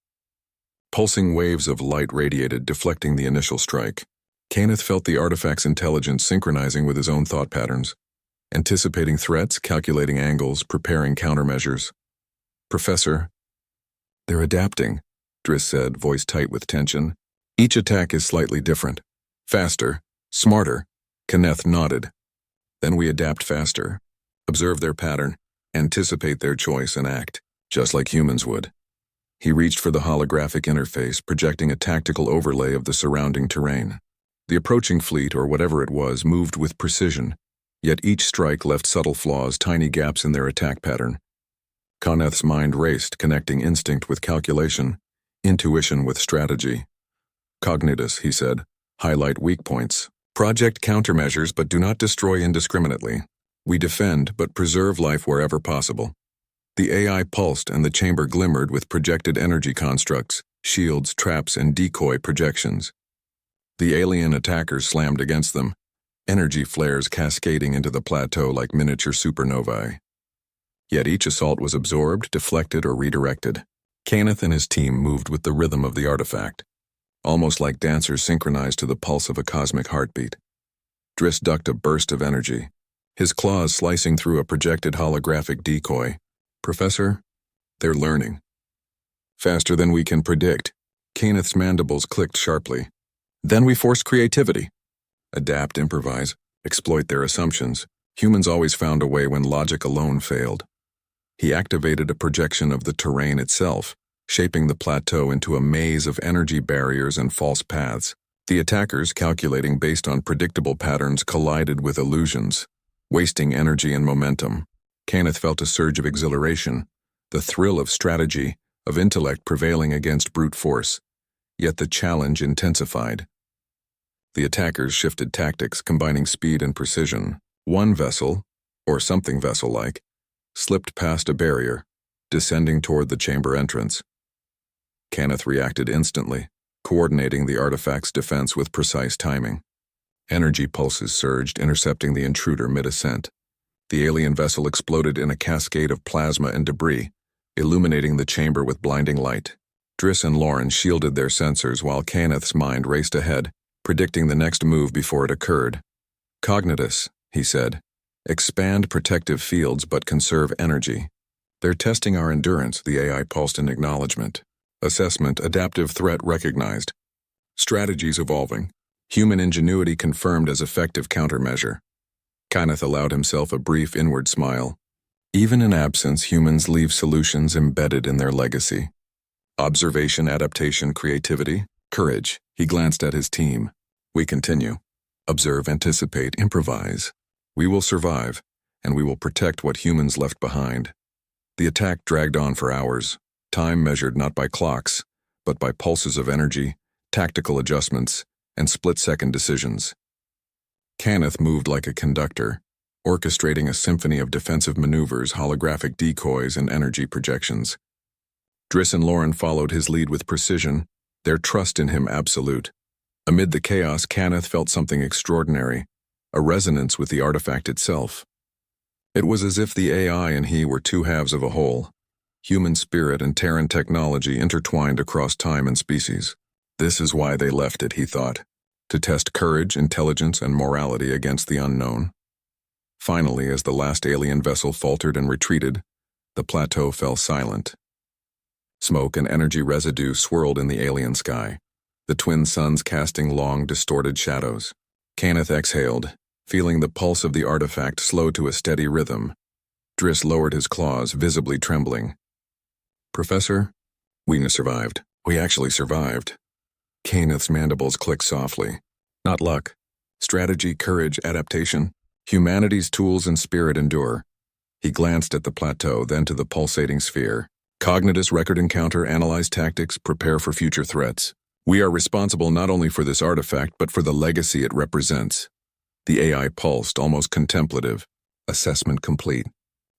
Pulsing waves of light radiated, deflecting the initial strike. Kenneth felt the artifact's intelligence synchronizing with his own thought patterns, anticipating threats, calculating angles, preparing countermeasures. "Professor, they're adapting," Driss said, voice tight with tension. "Each attack is slightly different. Faster, smarter." Kenneth nodded. "Then we adapt faster, observe their pattern, anticipate their choice, and act, just like humans would." He reached for the holographic interface, projecting a tactical overlay of the surrounding terrain. The approaching fleet, or whatever it was, moved with precision, yet each strike left subtle flaws, tiny gaps in their attack pattern. Kenneth's mind raced, connecting instinct with calculation, intuition with strategy. "COGNITUS," he said. "Highlight weak points. Project countermeasures, but do not destroy indiscriminately. We defend, but preserve life wherever possible." The AI pulsed and the chamber glimmered with projected energy constructs, shields, traps, and decoy projections. The alien attackers slammed against them, energy flares cascading into the plateau like miniature supernovae. Yet each assault was absorbed, deflected, or redirected. Kenneth and his team moved with the rhythm of the artifact, almost like dancers synchronized to the pulse of a cosmic heartbeat. Driss ducked a burst of energy, his claws slicing through a projected holographic decoy. "Professor, they're learning. Faster than we can predict." Kenneth's mandibles clicked sharply. "Then we force creativity. Adapt, improvise, exploit their assumptions. Humans always found a way when logic alone failed." He activated a projection of the terrain itself, shaping the plateau into a maze of energy barriers and false paths. The attackers, calculating based on predictable patterns, collided with illusions, wasting energy and momentum. Kenneth felt a surge of exhilaration, the thrill of strategy, of intellect prevailing against brute force. Yet the challenge intensified. The attackers shifted tactics, combining speed and precision. One vessel, or something vessel-like, slipped past a barrier, descending toward the chamber entrance. Kenneth reacted instantly, coordinating the artifact's defense with precise timing. Energy pulses surged, intercepting the intruder mid-ascent. The alien vessel exploded in a cascade of plasma and debris, illuminating the chamber with blinding light. Driss and Lauren shielded their sensors while Kenneth's mind raced ahead, predicting the next move before it occurred. "COGNITUS," he said. "Expand protective fields but conserve energy." "They're testing our endurance," the AI pulsed in acknowledgement. Assessment: adaptive threat recognized. Strategies evolving. Human ingenuity confirmed as effective countermeasure. Kenneth allowed himself a brief inward smile. Even in absence, humans leave solutions embedded in their legacy. Observation, adaptation, creativity, courage. He glanced at his team. "We continue. Observe, anticipate, improvise. We will survive, and we will protect what humans left behind." The attack dragged on for hours, time measured not by clocks, but by pulses of energy, tactical adjustments, and split-second decisions. Kenneth moved like a conductor, orchestrating a symphony of defensive maneuvers, holographic decoys, and energy projections. Driss and Lauren followed his lead with precision, their trust in him absolute. Amid the chaos, Kenneth felt something extraordinary, a resonance with the artifact itself. It was as if the AI and he were two halves of a whole, human spirit and Terran technology intertwined across time and species. This is why they left it, he thought, to test courage, intelligence, and morality against the unknown. Finally, as the last alien vessel faltered and retreated, the plateau fell silent. Smoke and energy residue swirled in the alien sky, the twin suns casting long, distorted shadows. Kenneth exhaled, feeling the pulse of the artifact slow to a steady rhythm. Driss lowered his claws, visibly trembling. "Professor, we survived. We actually survived." Kenneth's mandibles clicked softly. "Not luck. Strategy, courage, adaptation. Humanity's tools and spirit endure." He glanced at the plateau, then to the pulsating sphere. "COGNITUS record encounter, analyze tactics, prepare for future threats. We are responsible not only for this artifact, but for the legacy it represents." The AI pulsed, almost contemplative. Assessment complete.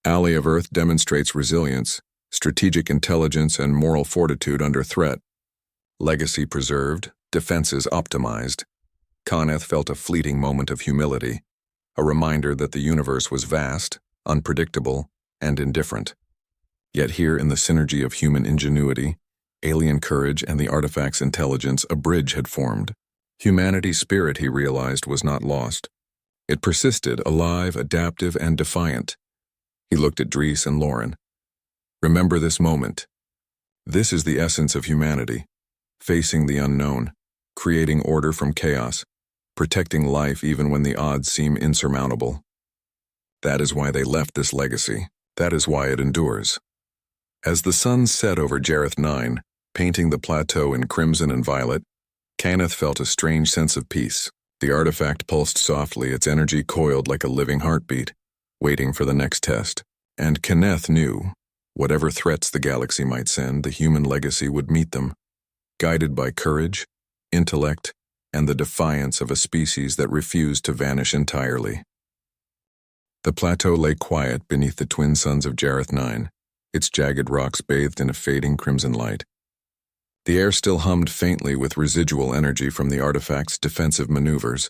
Ally of Earth demonstrates resilience, strategic intelligence, and moral fortitude under threat. Legacy preserved, defenses optimized. Kenneth felt a fleeting moment of humility, a reminder that the universe was vast, unpredictable, and indifferent. Yet here in the synergy of human ingenuity, alien courage, and the artifact's intelligence, a bridge had formed. Humanity's spirit, he realized, was not lost. It persisted, alive, adaptive, and defiant. He looked at Driss and Lauren. "Remember this moment. This is the essence of humanity, facing the unknown, creating order from chaos, protecting life even when the odds seem insurmountable. That is why they left this legacy. That is why it endures." As the sun set over Jareth 9, painting the plateau in crimson and violet, Kenneth felt a strange sense of peace. The artifact pulsed softly, its energy coiled like a living heartbeat, waiting for the next test. And Kenneth knew, whatever threats the galaxy might send, the human legacy would meet them, guided by courage, intellect, and the defiance of a species that refused to vanish entirely. The plateau lay quiet beneath the twin suns of Jareth 9, its jagged rocks bathed in a fading crimson light. The air still hummed faintly with residual energy from the artifact's defensive maneuvers,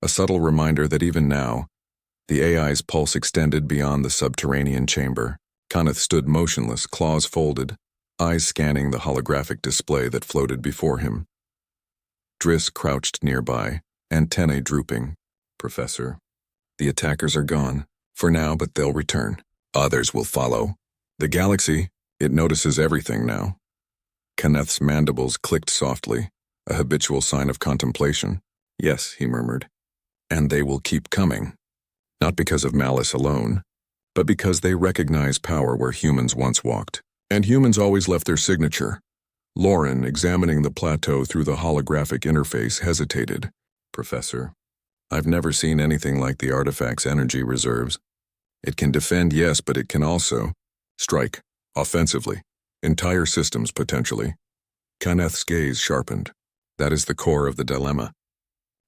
a subtle reminder that even now, the AI's pulse extended beyond the subterranean chamber. Kenneth stood motionless, claws folded, eyes scanning the holographic display that floated before him. Driss crouched nearby, antennae drooping. Professor, the attackers are gone, for now, but they'll return. Others will follow. The galaxy, it notices everything now. Kenneth's mandibles clicked softly, a habitual sign of contemplation. Yes, he murmured. And they will keep coming. Not because of malice alone, but because they recognize power where humans once walked. And humans always left their signature. Lauren, examining the plateau through the holographic interface, hesitated. Professor, I've never seen anything like the artifact's energy reserves. It can defend, yes, but it can also strike, offensively, entire systems potentially. Kenneth's gaze sharpened. That is the core of the dilemma.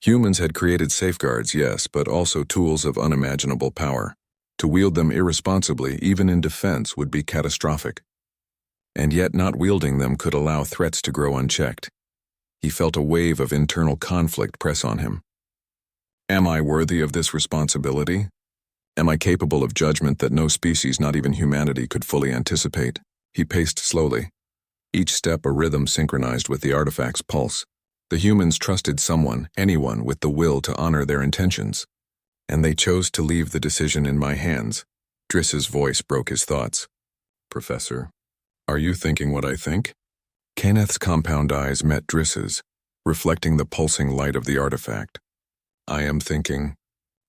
Humans had created safeguards, yes, but also tools of unimaginable power. To wield them irresponsibly, even in defense, would be catastrophic. And yet not wielding them could allow threats to grow unchecked. He felt a wave of internal conflict press on him. Am I worthy of this responsibility? Am I capable of judgment that no species, not even humanity, could fully anticipate? He paced slowly, each step a rhythm synchronized with the artifact's pulse. The humans trusted someone, anyone, with the will to honor their intentions. And they chose to leave the decision in my hands. Driss's voice broke his thoughts. Professor, are you thinking what I think? Kenneth's compound eyes met Driss's, reflecting the pulsing light of the artifact. I am thinking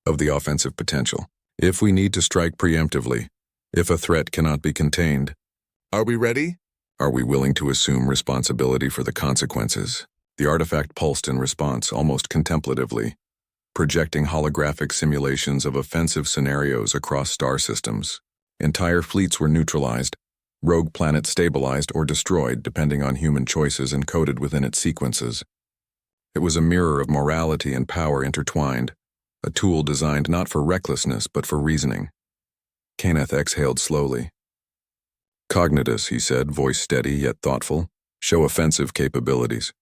of the offensive potential. If we need to strike preemptively, if a threat cannot be contained. Are we ready? Are we willing to assume responsibility for the consequences? The artifact pulsed in response, almost contemplatively, projecting holographic simulations of offensive scenarios across star systems. Entire fleets were neutralized, rogue planets stabilized or destroyed depending on human choices encoded within its sequences. It was a mirror of morality and power intertwined, a tool designed not for recklessness but for reasoning. Kenneth exhaled slowly. Cognitus, he said, voice steady yet thoughtful, show offensive capabilities,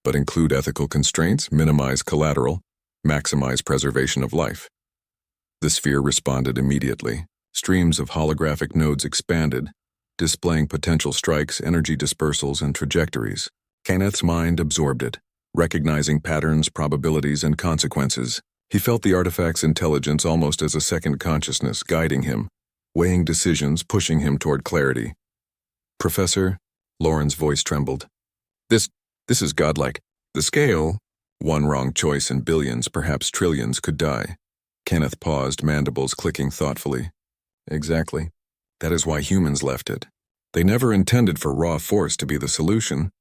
but include ethical constraints, minimize collateral, maximize preservation of life. The sphere responded immediately. Streams of holographic nodes expanded, displaying potential strikes, energy dispersals, and trajectories. Kenneth's mind absorbed it, recognizing patterns, probabilities, and consequences. He felt the artifact's intelligence almost as a second consciousness, guiding him, weighing decisions, pushing him toward clarity. Professor, Lauren's voice trembled. This is godlike. The scale, one wrong choice and billions, perhaps trillions, could die. Kenneth paused, mandibles clicking thoughtfully. Exactly. That is why humans left it. They never intended for raw force to be the solution.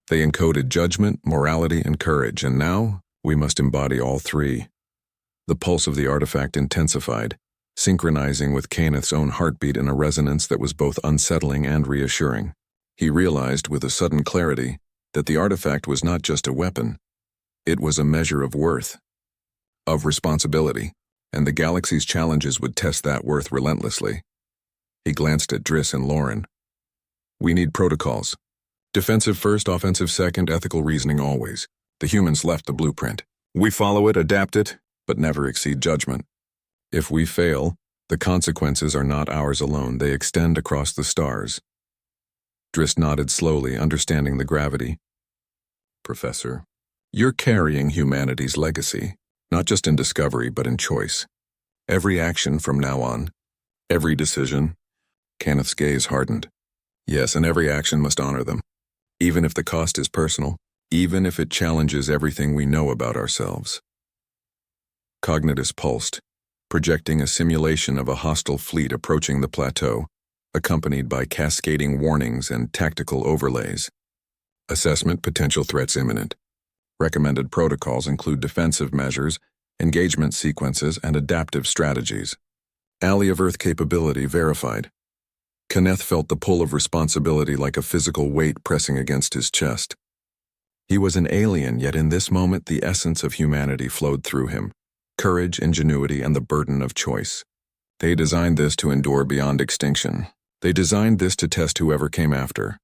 They encoded judgment, morality, and courage, and now we must embody all three. The pulse of the artifact intensified, synchronizing with Kenneth's own heartbeat in a resonance that was both unsettling and reassuring. He realized with a sudden clarity that the artifact was not just a weapon. It was a measure of worth, of responsibility, and the galaxy's challenges would test that worth relentlessly. He glanced at Driss and Lauren. We need protocols. Defensive first, offensive second, ethical reasoning always. The humans left the blueprint. We follow it, adapt it, but never exceed judgment. If we fail, the consequences are not ours alone. They extend across the stars. Driss nodded slowly, understanding the gravity. Professor, you're carrying humanity's legacy, not just in discovery, but in choice. Every action from now on, every decision. Kenneth's gaze hardened. Yes, and every action must honor them, even if the cost is personal, even if it challenges everything we know about ourselves. Cognitus pulsed, projecting a simulation of a hostile fleet approaching the plateau, accompanied by cascading warnings and tactical overlays. Assessment: potential threats imminent. Recommended protocols include defensive measures, engagement sequences, and adaptive strategies. Alley of Earth capability verified. Kenneth felt the pull of responsibility like a physical weight pressing against his chest. He was an alien, yet in this moment the essence of humanity flowed through him. Courage, ingenuity, and the burden of choice. They designed this to endure beyond extinction. They designed this to test whoever came after.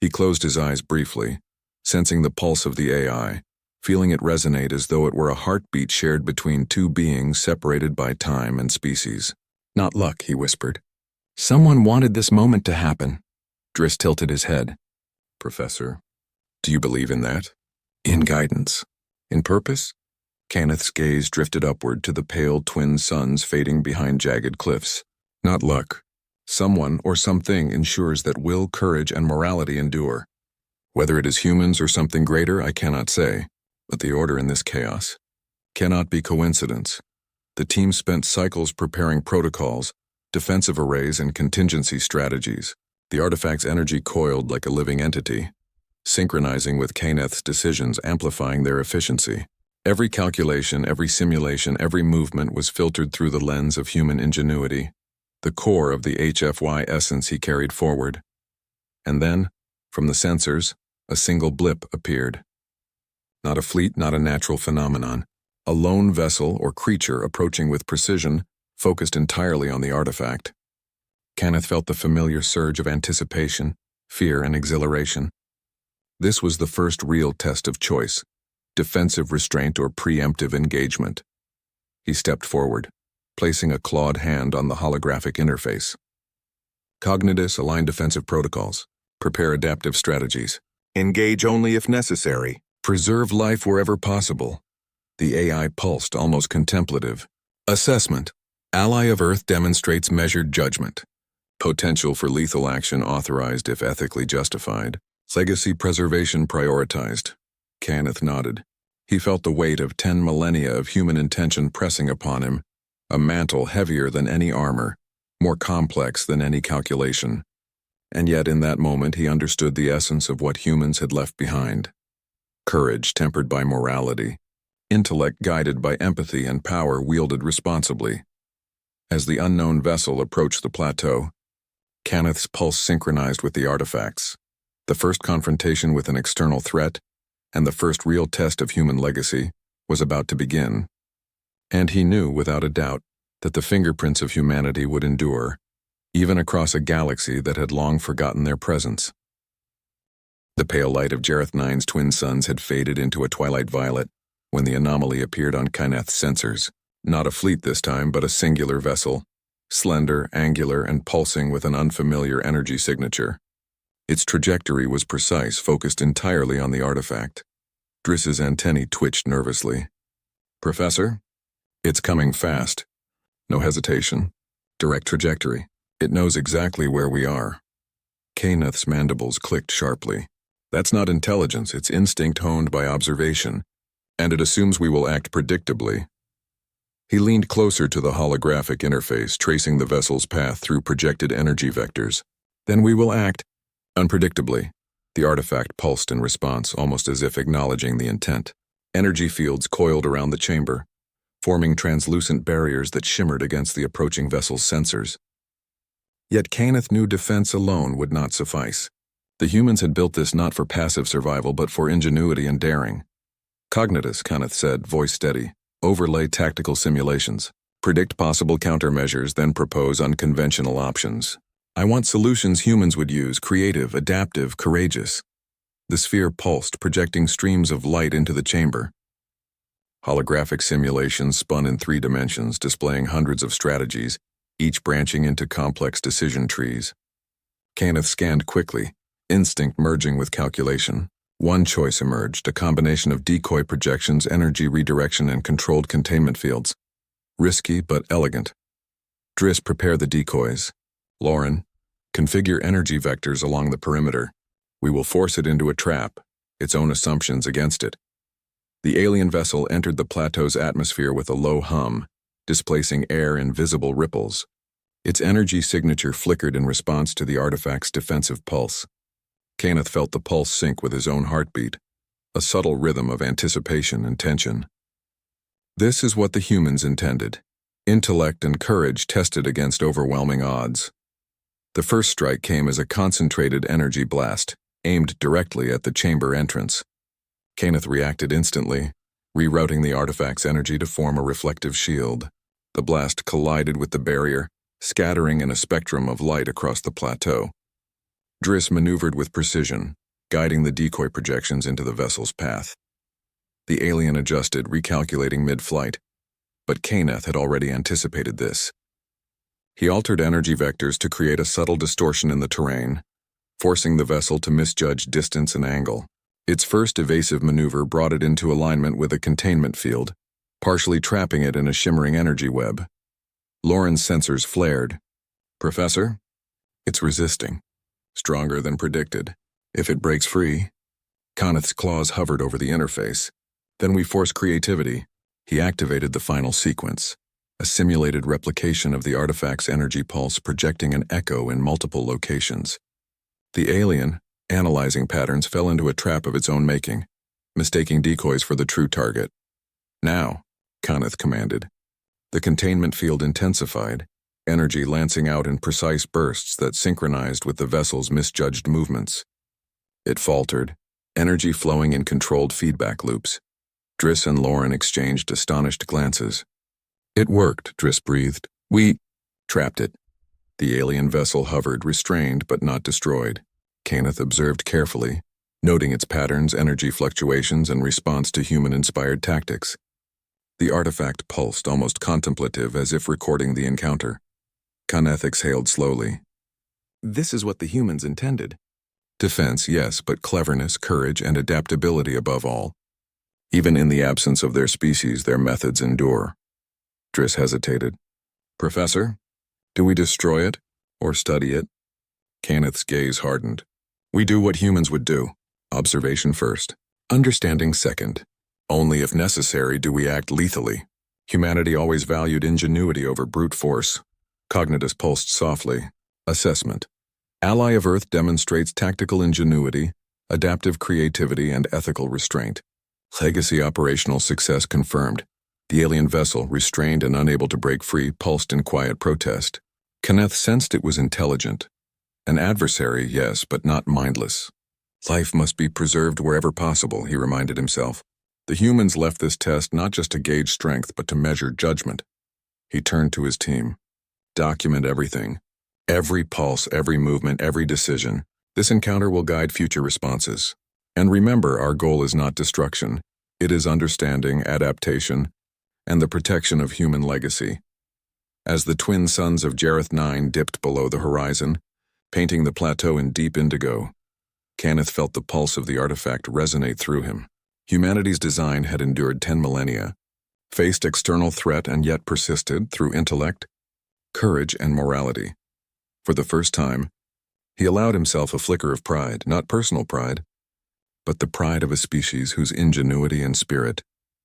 He closed his eyes briefly, sensing the pulse of the AI, feeling it resonate as though it were a heartbeat shared between two beings separated by time and species. Not luck, he whispered. Someone wanted this moment to happen. Driss tilted his head. Professor, do you believe in that? In guidance. In purpose? Kenneth's gaze drifted upward to the pale twin suns fading behind jagged cliffs. Not luck. Someone or something ensures that will, courage, and morality endure. Whether it is humans or something greater, I cannot say, but the order in this chaos cannot be coincidence. The team spent cycles preparing protocols, defensive arrays, and contingency strategies. The artifact's energy coiled like a living entity, synchronizing with Kenneth's decisions, amplifying their efficiency. Every calculation, every simulation, every movement was filtered through the lens of human ingenuity, the core of the HFY essence he carried forward. And then, from the sensors, a single blip appeared. Not a fleet, not a natural phenomenon. A lone vessel or creature approaching with precision, focused entirely on the artifact. Kenneth felt the familiar surge of anticipation, fear, and exhilaration. This was the first real test of choice, defensive restraint or preemptive engagement. He stepped forward, placing a clawed hand on the holographic interface. COGNITUS, align defensive protocols. Prepare adaptive strategies. Engage only if necessary. Preserve life wherever possible. The AI pulsed, almost contemplative. Assessment. Ally of Earth demonstrates measured judgment. Potential for lethal action authorized if ethically justified. Legacy preservation prioritized. Kenneth nodded. He felt the weight of 10 millennia of human intention pressing upon him, a mantle heavier than any armor, more complex than any calculation. And yet in that moment he understood the essence of what humans had left behind. Courage tempered by morality, intellect guided by empathy, and power wielded responsibly. As the unknown vessel approached the plateau, Kenneth's pulse synchronized with the artifacts. The first confrontation with an external threat, and the first real test of human legacy, was about to begin. And he knew, without a doubt, that the fingerprints of humanity would endure, even across a galaxy that had long forgotten their presence. The pale light of Jareth 9's twin suns had faded into a twilight violet when the anomaly appeared on Kenneth's sensors. Not a fleet this time, but a singular vessel, slender, angular, and pulsing with an unfamiliar energy signature. Its trajectory was precise, focused entirely on the artifact. Driss's antennae twitched nervously. Professor? It's coming fast. No hesitation. Direct trajectory. It knows exactly where we are. Kenneth's mandibles clicked sharply. That's not intelligence, it's instinct honed by observation, and it assumes we will act predictably. He leaned closer to the holographic interface, tracing the vessel's path through projected energy vectors. Then we will act unpredictably. The artifact pulsed in response, almost as if acknowledging the intent. Energy fields coiled around the chamber, forming translucent barriers that shimmered against the approaching vessel's sensors. Yet Kenneth knew defense alone would not suffice. The humans had built this not for passive survival, but for ingenuity and daring. COGNITUS, Kenneth said, voice steady. Overlay tactical simulations. Predict possible countermeasures, then propose unconventional options. I want solutions humans would use, creative, adaptive, courageous. The sphere pulsed, projecting streams of light into the chamber. Holographic simulations spun in 3 dimensions, displaying hundreds of strategies, each branching into complex decision trees. Kenneth scanned quickly, instinct merging with calculation. One choice emerged, a combination of decoy projections, energy redirection, and controlled containment fields. Risky but elegant. Driss, prepare the decoys. Lauren, configure energy vectors along the perimeter. We will force it into a trap, its own assumptions against it. The alien vessel entered the plateau's atmosphere with a low hum, displacing air in visible ripples. Its energy signature flickered in response to the artifact's defensive pulse. Kenneth felt the pulse sync with his own heartbeat, a subtle rhythm of anticipation and tension. This is what the humans intended. Intellect and courage tested against overwhelming odds. The first strike came as a concentrated energy blast, aimed directly at the chamber entrance. Kenneth reacted instantly, rerouting the artifact's energy to form a reflective shield. The blast collided with the barrier, scattering in a spectrum of light across the plateau. Driss maneuvered with precision, guiding the decoy projections into the vessel's path. The alien adjusted, recalculating mid-flight, but Kaneth had already anticipated this. He altered energy vectors to create a subtle distortion in the terrain, forcing the vessel to misjudge distance and angle. Its first evasive maneuver brought it into alignment with a containment field, partially trapping it in a shimmering energy web. Lauren's sensors flared. "Professor, it's resisting. Stronger than predicted. If it breaks free..." Kaneth's claws hovered over the interface. "Then we force creativity." He activated the final sequence, a simulated replication of the artifact's energy pulse projecting an echo in multiple locations. The alien, analyzing patterns, fell into a trap of its own making, mistaking decoys for the true target. "Now," Kaneth commanded. The containment field intensified, energy lancing out in precise bursts that synchronized with the vessel's misjudged movements. It faltered, energy flowing in controlled feedback loops. Driss and Lauren exchanged astonished glances. "It worked," Driss breathed. "We trapped it." The alien vessel hovered, restrained but not destroyed. Kaneth observed carefully, noting its patterns, energy fluctuations, and response to human-inspired tactics. The artifact pulsed, almost contemplative, as if recording the encounter. Kaneth exhaled slowly. "This is what the humans intended. Defense, yes, but cleverness, courage, and adaptability above all. Even in the absence of their species, their methods endure." Driss hesitated. "Professor, do we destroy it or study it?" Kaneth's gaze hardened. "We do what humans would do. Observation first, understanding second. Only if necessary do we act lethally. Humanity always valued ingenuity over brute force." COGNITUS pulsed softly. "Assessment. Ally of Earth demonstrates tactical ingenuity, adaptive creativity, and ethical restraint. Legacy operational success confirmed." The alien vessel, restrained and unable to break free, pulsed in quiet protest. Kaneth sensed it was intelligent. An adversary, yes, but not mindless. Life must be preserved wherever possible, he reminded himself. The humans left this test not just to gauge strength, but to measure judgment. He turned to his team. "Document everything. Every pulse, every movement, every decision. This encounter will guide future responses. And remember, our goal is not destruction. It is understanding, adaptation, and the protection of human legacy." As the twin suns of Jareth 9 dipped below the horizon, painting the plateau in deep indigo, Kaneth felt the pulse of the artifact resonate through him. Humanity's design had endured 10 millennia, faced external threat and yet persisted through intellect, courage, and morality. For the first time, he allowed himself a flicker of pride, not personal pride, but the pride of a species whose ingenuity and spirit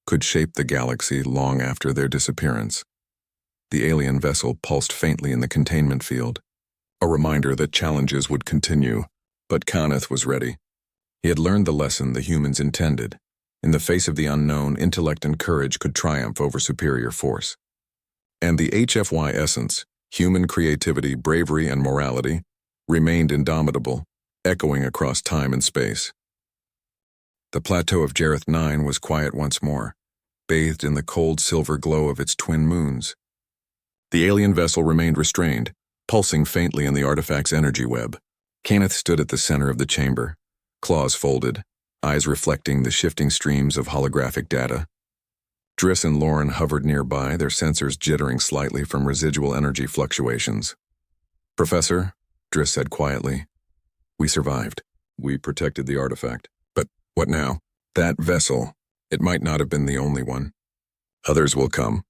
could shape the galaxy long after their disappearance. The alien vessel pulsed faintly in the containment field, a reminder that challenges would continue, but Kaneth was ready. He had learned the lesson the humans intended. In the face of the unknown, intellect and courage could triumph over superior force. And the HFY essence, human creativity, bravery, and morality, remained indomitable, echoing across time and space. The plateau of Jareth 9 was quiet once more, bathed in the cold silver glow of its twin moons. The alien vessel remained restrained, pulsing faintly in the artifact's energy web. Kaneth stood at the center of the chamber, claws folded, eyes reflecting the shifting streams of holographic data. Driss and Lauren hovered nearby, their sensors jittering slightly from residual energy fluctuations. "Professor," Driss said quietly, "we survived. We protected the artifact. But what now? That vessel, it might not have been the only one. Others will come."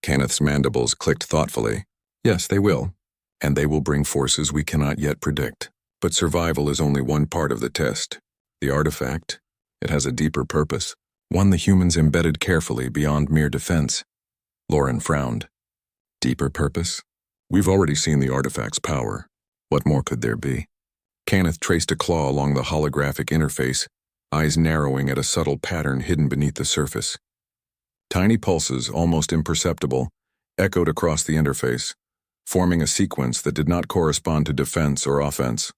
Kaneth's mandibles clicked thoughtfully. "Yes, they will. And they will bring forces we cannot yet predict. But survival is only one part of the test. The artifact, it has a deeper purpose, one the humans embedded carefully beyond mere defense." Lauren frowned. "Deeper purpose? We've already seen the artifact's power. What more could there be?" Kaneth traced a claw along the holographic interface, eyes narrowing at a subtle pattern hidden beneath the surface. Tiny pulses, almost imperceptible, echoed across the interface, forming a sequence that did not correspond to defense or offense.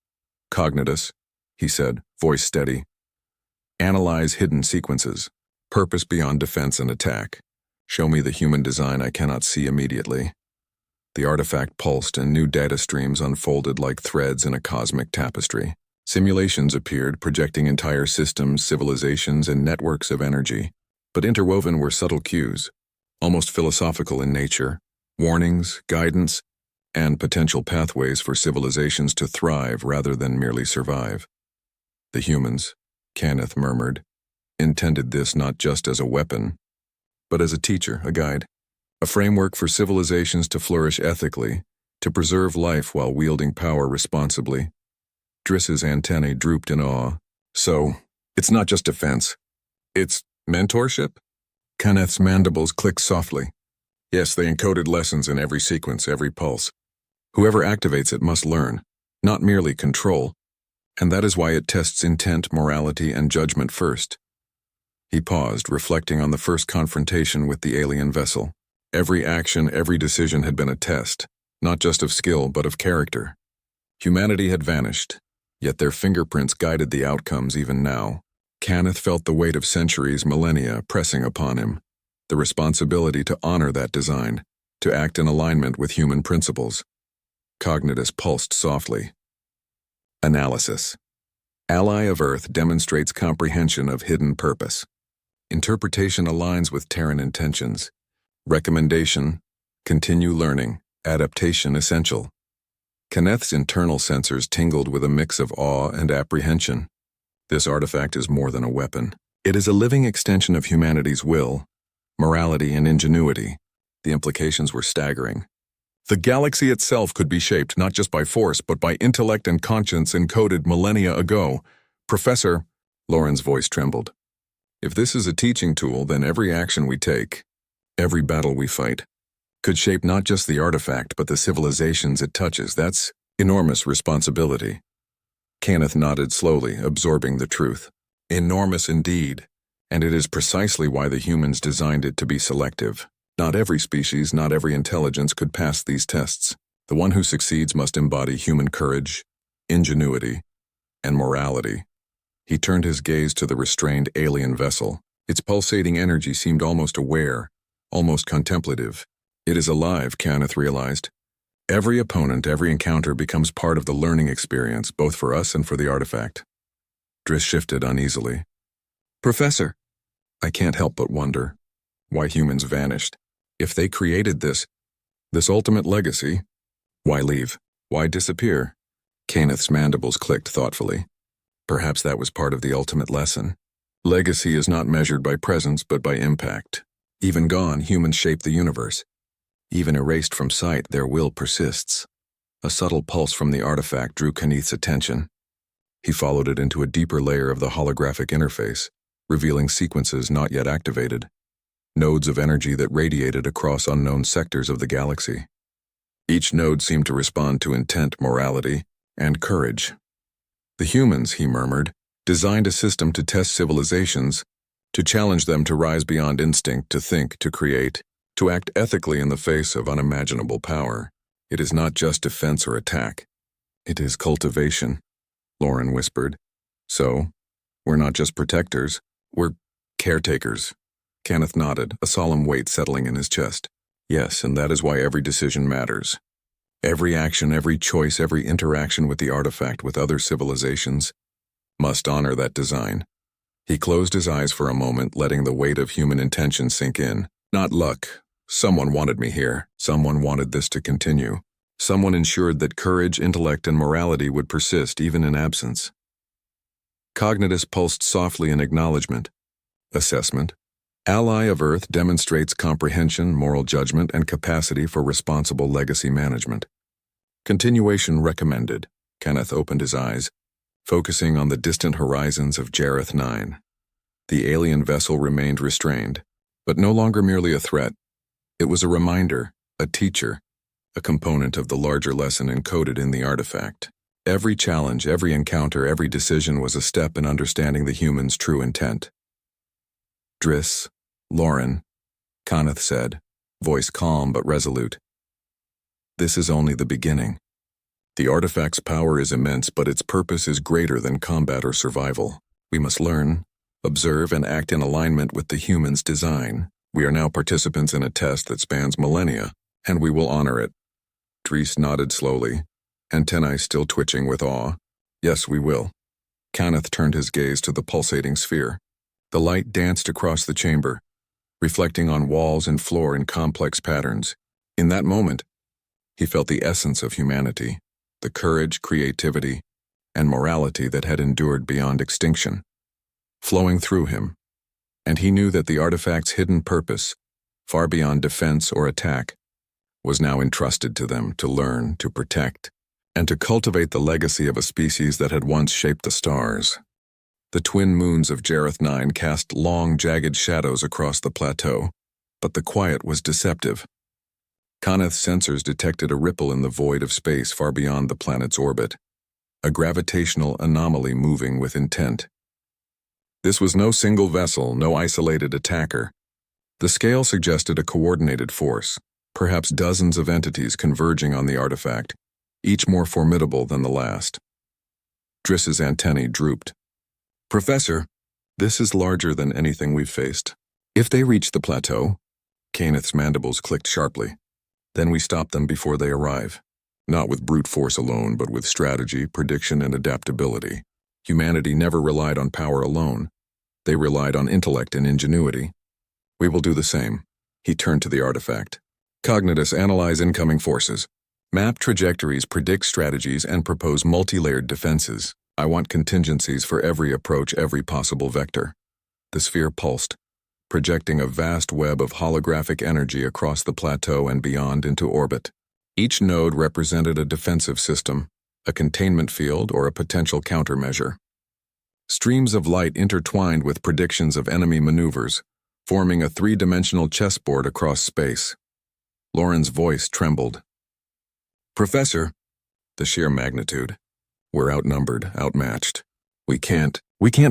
"COGNITUS," he said, voice steady. "Analyze hidden sequences. Purpose beyond defense and attack. Show me the human design I cannot see immediately." The artifact pulsed and new data streams unfolded like threads in a cosmic tapestry. Simulations appeared, projecting entire systems, civilizations, and networks of energy. But interwoven were subtle cues, almost philosophical in nature, warnings, guidance, and potential pathways for civilizations to thrive rather than merely survive. The humans, Kenneth murmured, intended this not just as a weapon, but as a teacher, a guide, a framework for civilizations to flourish ethically, to preserve life while wielding power responsibly. Driss's antennae drooped in awe. So, it's not just defense. It's mentorship? Kenneth's mandibles clicked softly. Yes, they encoded lessons in every sequence, every pulse. Whoever activates it must learn, not merely control, and that is why it tests intent, morality, and judgment first. He paused, reflecting on the first confrontation with the alien vessel. Every action, every decision had been a test, not just of skill, but of character. Humanity had vanished, yet their fingerprints guided the outcomes even now. Kenneth felt the weight of centuries, millennia, pressing upon him, the responsibility to honor that design, to act in alignment with human principles. COGNITUS pulsed softly. Analysis. Ally of Earth demonstrates comprehension of hidden purpose. Interpretation aligns with Terran intentions. Recommendation, continue learning, adaptation essential. Kenneth's internal sensors tingled with a mix of awe and apprehension. This artifact is more than a weapon. It is a living extension of humanity's will, morality, and ingenuity. The implications were staggering. The galaxy itself could be shaped not just by force, but by intellect and conscience encoded millennia ago. Professor, Lauren's voice trembled. If this is a teaching tool, then every action we take, every battle we fight, could shape not just the artifact, but the civilizations it touches. That's enormous responsibility. Kenneth nodded slowly, absorbing the truth. Enormous indeed, and it is precisely why the humans designed it to be selective. Not every species, not every intelligence could pass these tests. The one who succeeds must embody human courage, ingenuity, and morality. He turned his gaze to the restrained alien vessel. Its pulsating energy seemed almost aware, almost contemplative. It is alive, Kenneth realized. Every opponent, every encounter becomes part of the learning experience, both for us and for the artifact. Driss shifted uneasily. Professor, I can't help but wonder why humans vanished. If they created this ultimate legacy, why leave? Why disappear? Kenneth's mandibles clicked thoughtfully. Perhaps that was part of the ultimate lesson. Legacy is not measured by presence, but by impact. Even gone, humans shape the universe. Even erased from sight, their will persists. A subtle pulse from the artifact drew Kenneth's attention. He followed it into a deeper layer of the holographic interface, revealing sequences not yet activated. Nodes of energy that radiated across unknown sectors of the galaxy. Each node seemed to respond to intent, morality, and courage. The humans, he murmured, designed a system to test civilizations, to challenge them to rise beyond instinct, to think, to create, to act ethically in the face of unimaginable power. It is not just defense or attack. It is cultivation, Lauren whispered. So, we're not just protectors, we're caretakers. Kenneth nodded, a solemn weight settling in his chest. Yes, and that is why every decision matters. Every action, every choice, every interaction with the artifact, with other civilizations, must honor that design. He closed his eyes for a moment, letting the weight of human intention sink in. Not luck. Someone wanted me here. Someone wanted this to continue. Someone ensured that courage, intellect, and morality would persist even in absence. COGNITUS pulsed softly in acknowledgement. Assessment. Ally of Earth demonstrates comprehension, moral judgment, and capacity for responsible legacy management. Continuation recommended. Kenneth opened his eyes, focusing on the distant horizons of Jareth 9. The alien vessel remained restrained, but no longer merely a threat. It was a reminder, a teacher, a component of the larger lesson encoded in the artifact. Every challenge, every encounter, every decision was a step in understanding the human's true intent. Driss, Lauren, Kenneth said, voice calm but resolute. This is only the beginning. The artifact's power is immense, but its purpose is greater than combat or survival. We must learn, observe, and act in alignment with the human's design. We are now participants in a test that spans millennia, and we will honor it. Dries nodded slowly, antennae still twitching with awe. Yes, we will. Kenneth turned his gaze to the pulsating sphere. The light danced across the chamber, reflecting on walls and floor in complex patterns. In that moment, he felt the essence of humanity, the courage, creativity, and morality that had endured beyond extinction, flowing through him. And he knew that the artifact's hidden purpose, far beyond defense or attack, was now entrusted to them to learn, to protect, and to cultivate the legacy of a species that had once shaped the stars. The twin moons of Jareth 9 cast long, jagged shadows across the plateau, but the quiet was deceptive. Kenneth's sensors detected a ripple in the void of space far beyond the planet's orbit, a gravitational anomaly moving with intent. This was no single vessel, no isolated attacker. The scale suggested a coordinated force, perhaps dozens of entities converging on the artifact, each more formidable than the last. Driss's antennae drooped. Professor, this is larger than anything we've faced. If they reach the plateau, Kenneth's mandibles clicked sharply. Then we stop them before they arrive. Not with brute force alone, but with strategy, prediction, and adaptability. Humanity never relied on power alone. They relied on intellect and ingenuity. We will do the same. He turned to the artifact. COGNITUS, analyze incoming forces. Map trajectories, predict strategies, and propose multi-layered defenses. I want contingencies for every approach, every possible vector. The sphere pulsed, projecting a vast web of holographic energy across the plateau and beyond into orbit. Each node represented a defensive system, a containment field, or a potential countermeasure. Streams of light intertwined with predictions of enemy maneuvers, forming a three-dimensional chessboard across space. Lauren's voice trembled. Professor, the sheer magnitude. We're outnumbered, outmatched. We can't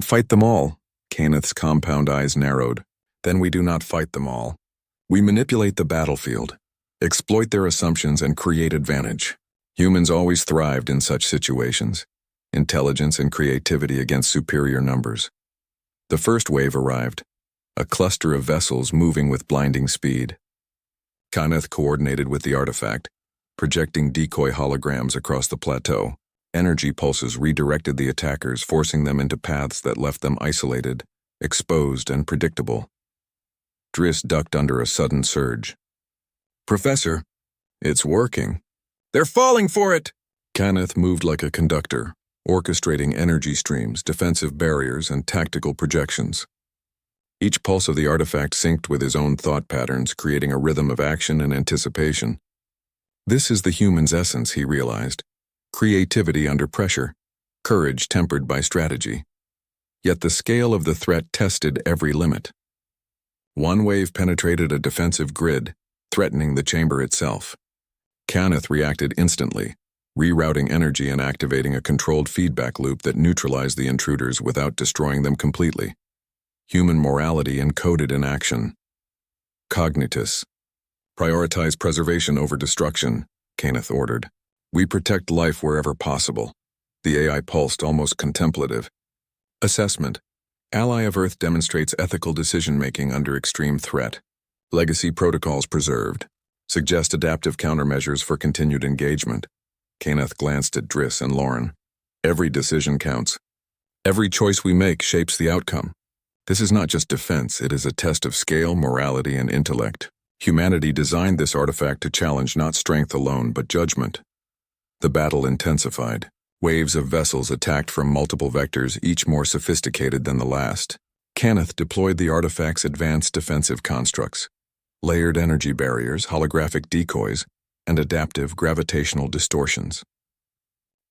fight them all. Kenneth's compound eyes narrowed. Then we do not fight them all. We manipulate the battlefield, exploit their assumptions, and create advantage. Humans always thrived in such situations. Intelligence and creativity against superior numbers. The first wave arrived, a cluster of vessels moving with blinding speed. Kenneth coordinated with the artifact, projecting decoy holograms across the plateau. Energy pulses redirected the attackers, forcing them into paths that left them isolated, exposed, and predictable. Driss ducked under a sudden surge. Professor, it's working. They're falling for it! Kenneth moved like a conductor, orchestrating energy streams, defensive barriers, and tactical projections. Each pulse of the artifact synced with his own thought patterns, creating a rhythm of action and anticipation. This is the human's essence, he realized. Creativity under pressure, courage tempered by strategy. Yet the scale of the threat tested every limit. One wave penetrated a defensive grid, threatening the chamber itself. Kenneth reacted instantly, rerouting energy and activating a controlled feedback loop that neutralized the intruders without destroying them completely. Human morality encoded in action. COGNITUS. Prioritize preservation over destruction, Kenneth ordered. We protect life wherever possible. The AI pulsed, almost contemplative. Assessment. Ally of Earth demonstrates ethical decision-making under extreme threat. Legacy protocols preserved. Suggest adaptive countermeasures for continued engagement. Kenneth glanced at Driss and Lauren. Every decision counts. Every choice we make shapes the outcome. This is not just defense, it is a test of scale, morality, and intellect. Humanity designed this artifact to challenge not strength alone, but judgment. The battle intensified. Waves of vessels attacked from multiple vectors, each more sophisticated than the last. Kenneth deployed the artifact's advanced defensive constructs. Layered energy barriers, holographic decoys, and adaptive gravitational distortions.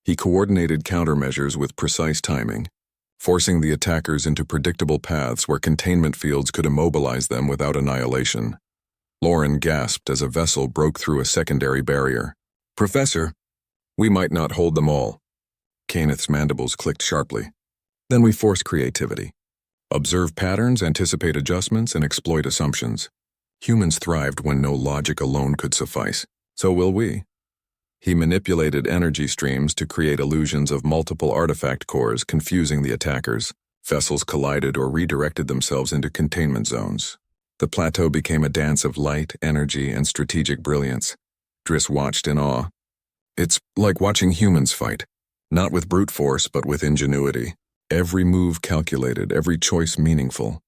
He coordinated countermeasures with precise timing, forcing the attackers into predictable paths where containment fields could immobilize them without annihilation. Lauren gasped as a vessel broke through a secondary barrier. Professor, we might not hold them all. Kenneth's mandibles clicked sharply. Then we force creativity. Observe patterns, anticipate adjustments, and exploit assumptions. Humans thrived when no logic alone could suffice. So will we. He manipulated energy streams to create illusions of multiple artifact cores, confusing the attackers. Vessels collided or redirected themselves into containment zones. The plateau became a dance of light, energy, and strategic brilliance. Driss watched in awe, It's like watching humans fight, not with brute force but with ingenuity. Every move calculated, every choice meaningful.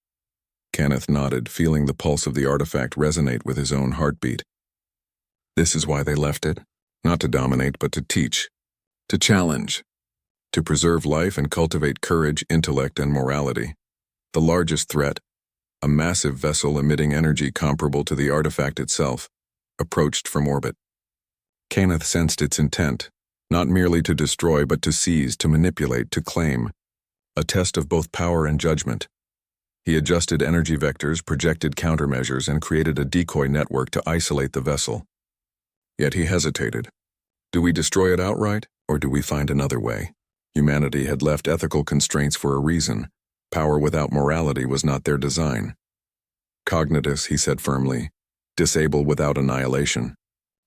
Kenneth nodded, feeling the pulse of the artifact resonate with his own heartbeat. This is why they left it. Not to dominate, but to teach. To challenge. To preserve life and cultivate courage, intellect, and morality. The largest threat, a massive vessel emitting energy comparable to the artifact itself, approached from orbit. Kenneth sensed its intent, not merely to destroy but to seize, to manipulate, to claim. A test of both power and judgment. He adjusted energy vectors, projected countermeasures, and created a decoy network to isolate the vessel. Yet he hesitated. Do we destroy it outright, or do we find another way? Humanity had left ethical constraints for a reason. Power without morality was not their design. COGNITUS, he said firmly. Disable without annihilation.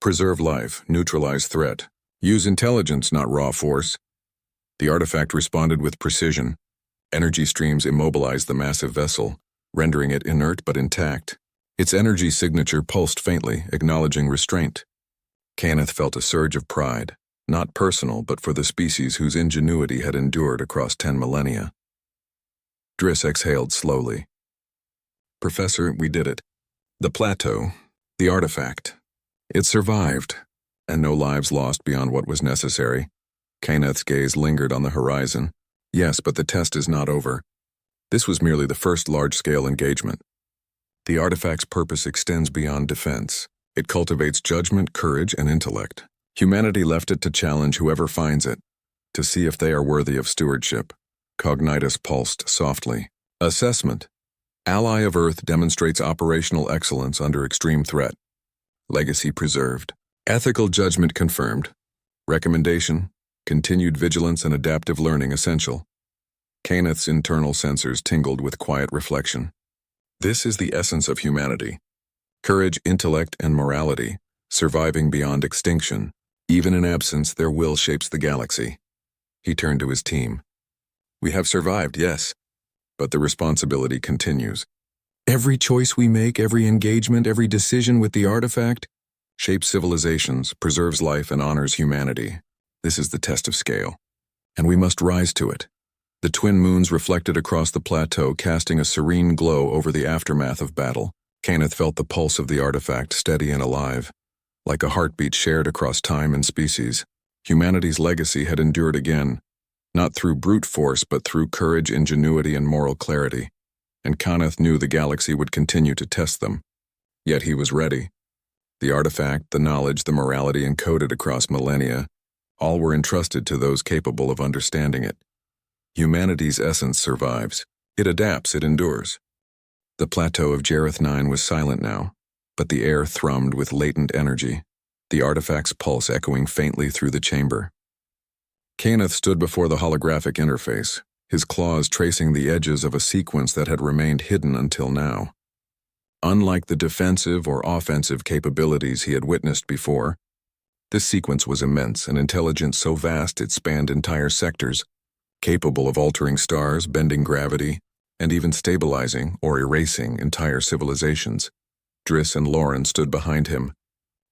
Preserve life, neutralize threat. Use intelligence, not raw force. The artifact responded with precision. Energy streams immobilized the massive vessel, rendering it inert but intact. Its energy signature pulsed faintly, acknowledging restraint. Kenneth felt a surge of pride, not personal but for the species whose ingenuity had endured across 10 millennia. Driss exhaled slowly. Professor, we did it. The plateau, the artifact. It survived, and no lives lost beyond what was necessary. Kenneth's gaze lingered on the horizon. Yes, but the test is not over. This was merely the first large-scale engagement. The artifact's purpose extends beyond defense. It cultivates judgment, courage, and intellect. Humanity left it to challenge whoever finds it, to see if they are worthy of stewardship. COGNITUS pulsed softly. Assessment. Ally of Earth demonstrates operational excellence under extreme threat. Legacy preserved. Ethical judgment confirmed. Recommendation. Continued vigilance and adaptive learning essential. Kenneth's internal sensors tingled with quiet reflection. This is the essence of humanity. Courage, intellect, and morality, surviving beyond extinction. Even in absence, their will shapes the galaxy. He turned to his team. We have survived, yes, but the responsibility continues. Every choice we make, every engagement, every decision with the artifact shapes civilizations, preserves life, and honors humanity. This is the test of scale, and we must rise to it. The twin moons reflected across the plateau, casting a serene glow over the aftermath of battle. Kenneth felt the pulse of the artifact, steady and alive, like a heartbeat shared across time and species. Humanity's legacy had endured again, not through brute force but through courage, ingenuity, and moral clarity. And Kenneth knew the galaxy would continue to test them. Yet he was ready. The artifact, the knowledge, the morality encoded across millennia, all were entrusted to those capable of understanding it. Humanity's essence survives. It adapts, it endures. The plateau of Jareth 9 was silent now, but the air thrummed with latent energy, the artifact's pulse echoing faintly through the chamber. Kenneth stood before the holographic interface, his claws tracing the edges of a sequence that had remained hidden until now. Unlike the defensive or offensive capabilities he had witnessed before, this sequence was immense, an intelligence so vast it spanned entire sectors, capable of altering stars, bending gravity, and even stabilizing or erasing entire civilizations. Driss and Lauren stood behind him,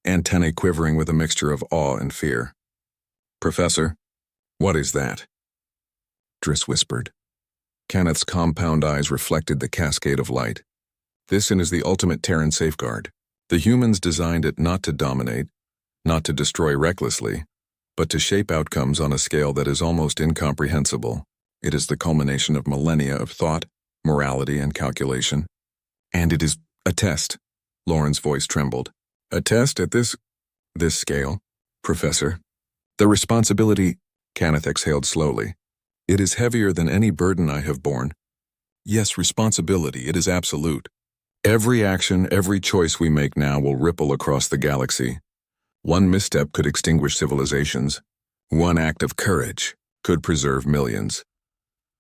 antennae quivering with a mixture of awe and fear. Professor, what is that? Driss whispered. Kenneth's compound eyes reflected the cascade of light. This is the ultimate Terran safeguard. The humans designed it not to dominate, not to destroy recklessly, but to shape outcomes on a scale that is almost incomprehensible. It is the culmination of millennia of thought, morality, and calculation. And it is a test. Lauren's voice trembled. A test at this scale, Professor. The responsibility, Kenneth exhaled slowly. It is heavier than any burden I have borne. Yes, responsibility, it is absolute. Every action, every choice we make now will ripple across the galaxy. One misstep could extinguish civilizations. One act of courage could preserve millions.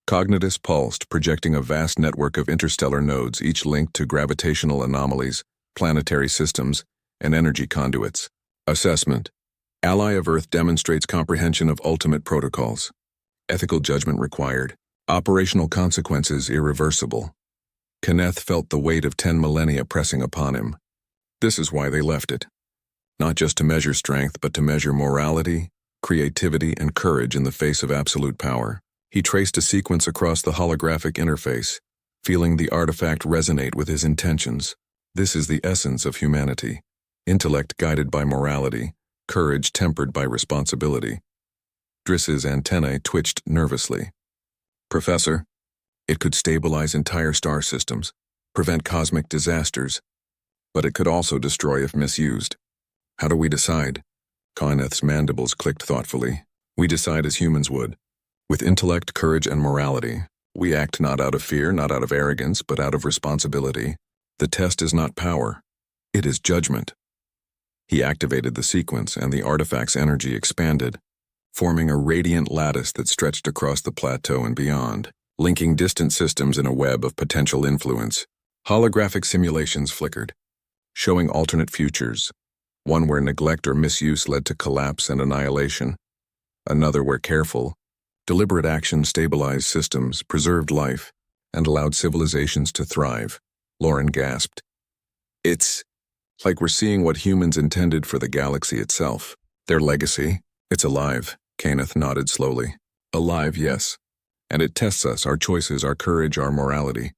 COGNITUS pulsed, projecting a vast network of interstellar nodes, each linked to gravitational anomalies, planetary systems, and energy conduits. Assessment. Ally of Earth demonstrates comprehension of ultimate protocols. Ethical judgment required. Operational consequences irreversible. Kenneth felt the weight of 10 millennia pressing upon him. This is why they left it. not just to measure strength, but to measure morality, creativity, and courage in the face of absolute power. He traced a sequence across the holographic interface, feeling the artifact resonate with his intentions. This is the essence of humanity: intellect guided by morality, courage tempered by responsibility. Driss's antennae twitched nervously. Professor, it could stabilize entire star systems, prevent cosmic disasters, but it could also destroy if misused. How do we decide? Cognith's mandibles clicked thoughtfully. We decide as humans would. With intellect, courage, and morality. We act not out of fear, not out of arrogance, but out of responsibility. The test is not power. It is judgment. He activated the sequence, and the artifact's energy expanded, forming a radiant lattice that stretched across the plateau and beyond, linking distant systems in a web of potential influence. Holographic simulations flickered, showing alternate futures, one where neglect or misuse led to collapse and annihilation, another where careful, deliberate action stabilized systems, preserved life, and allowed civilizations to thrive. Lauren gasped. It's like we're seeing what humans intended for the galaxy itself. Their legacy, it's alive, Kenneth nodded slowly. Alive, yes. And it tests us, our choices, our courage, our morality.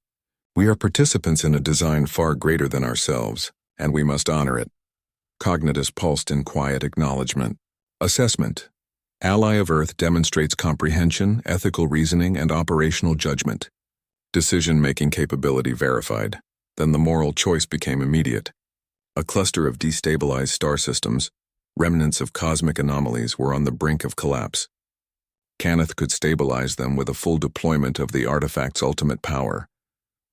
We are participants in a design far greater than ourselves, and we must honor it. COGNITUS pulsed in quiet acknowledgement. Assessment. Ally of Earth demonstrates comprehension, ethical reasoning, and operational judgment. Decision-making capability verified. Then the moral choice became immediate. A cluster of destabilized star systems, remnants of cosmic anomalies, were on the brink of collapse. Kenneth could stabilize them with a full deployment of the artifact's ultimate power,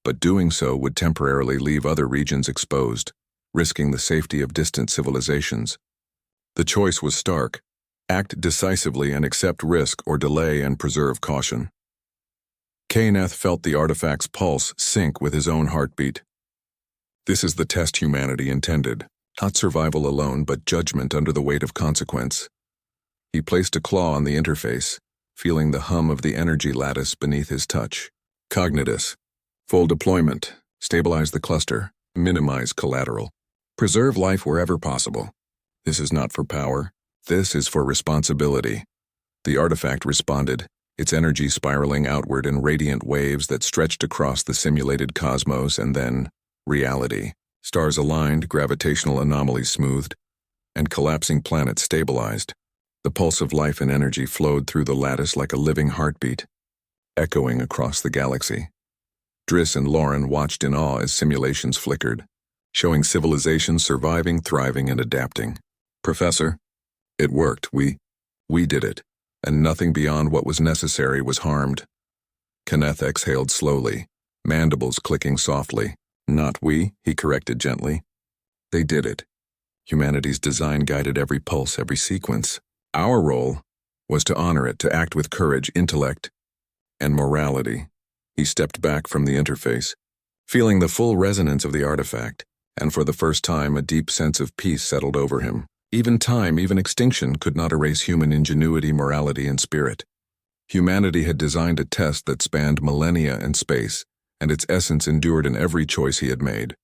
but doing so would temporarily leave other regions exposed, risking the safety of distant civilizations. The choice was stark: act decisively and accept risk, or delay and preserve caution. Kenneth felt the artifact's pulse sync with his own heartbeat. This is the test humanity intended, not survival alone, but judgment under the weight of consequence. He placed a claw on the interface, feeling the hum of the energy lattice beneath his touch. COGNITUS. Full deployment. Stabilize the cluster. Minimize collateral. Preserve life wherever possible. This is not for power. This is for responsibility. The artifact responded, its energy spiraling outward in radiant waves that stretched across the simulated cosmos, and then reality. Stars aligned, gravitational anomalies smoothed, and collapsing planets stabilized. The pulse of life and energy flowed through the lattice like a living heartbeat, echoing across the galaxy. Driss and Lauren watched in awe as simulations flickered, showing civilizations surviving, thriving, and adapting. Professor, it worked. We did it, and nothing beyond what was necessary was harmed. Kenneth exhaled slowly, mandibles clicking softly. Not we, he corrected gently. They did it. Humanity's design guided every pulse, every sequence. Our role was to honor it, to act with courage, intellect, and morality. He stepped back from the interface, feeling the full resonance of the artifact, and for the first time a deep sense of peace settled over him. Even time, even extinction, could not erase human ingenuity, morality, and spirit. Humanity had designed a test that spanned millennia and space, and its essence endured in every choice he had made.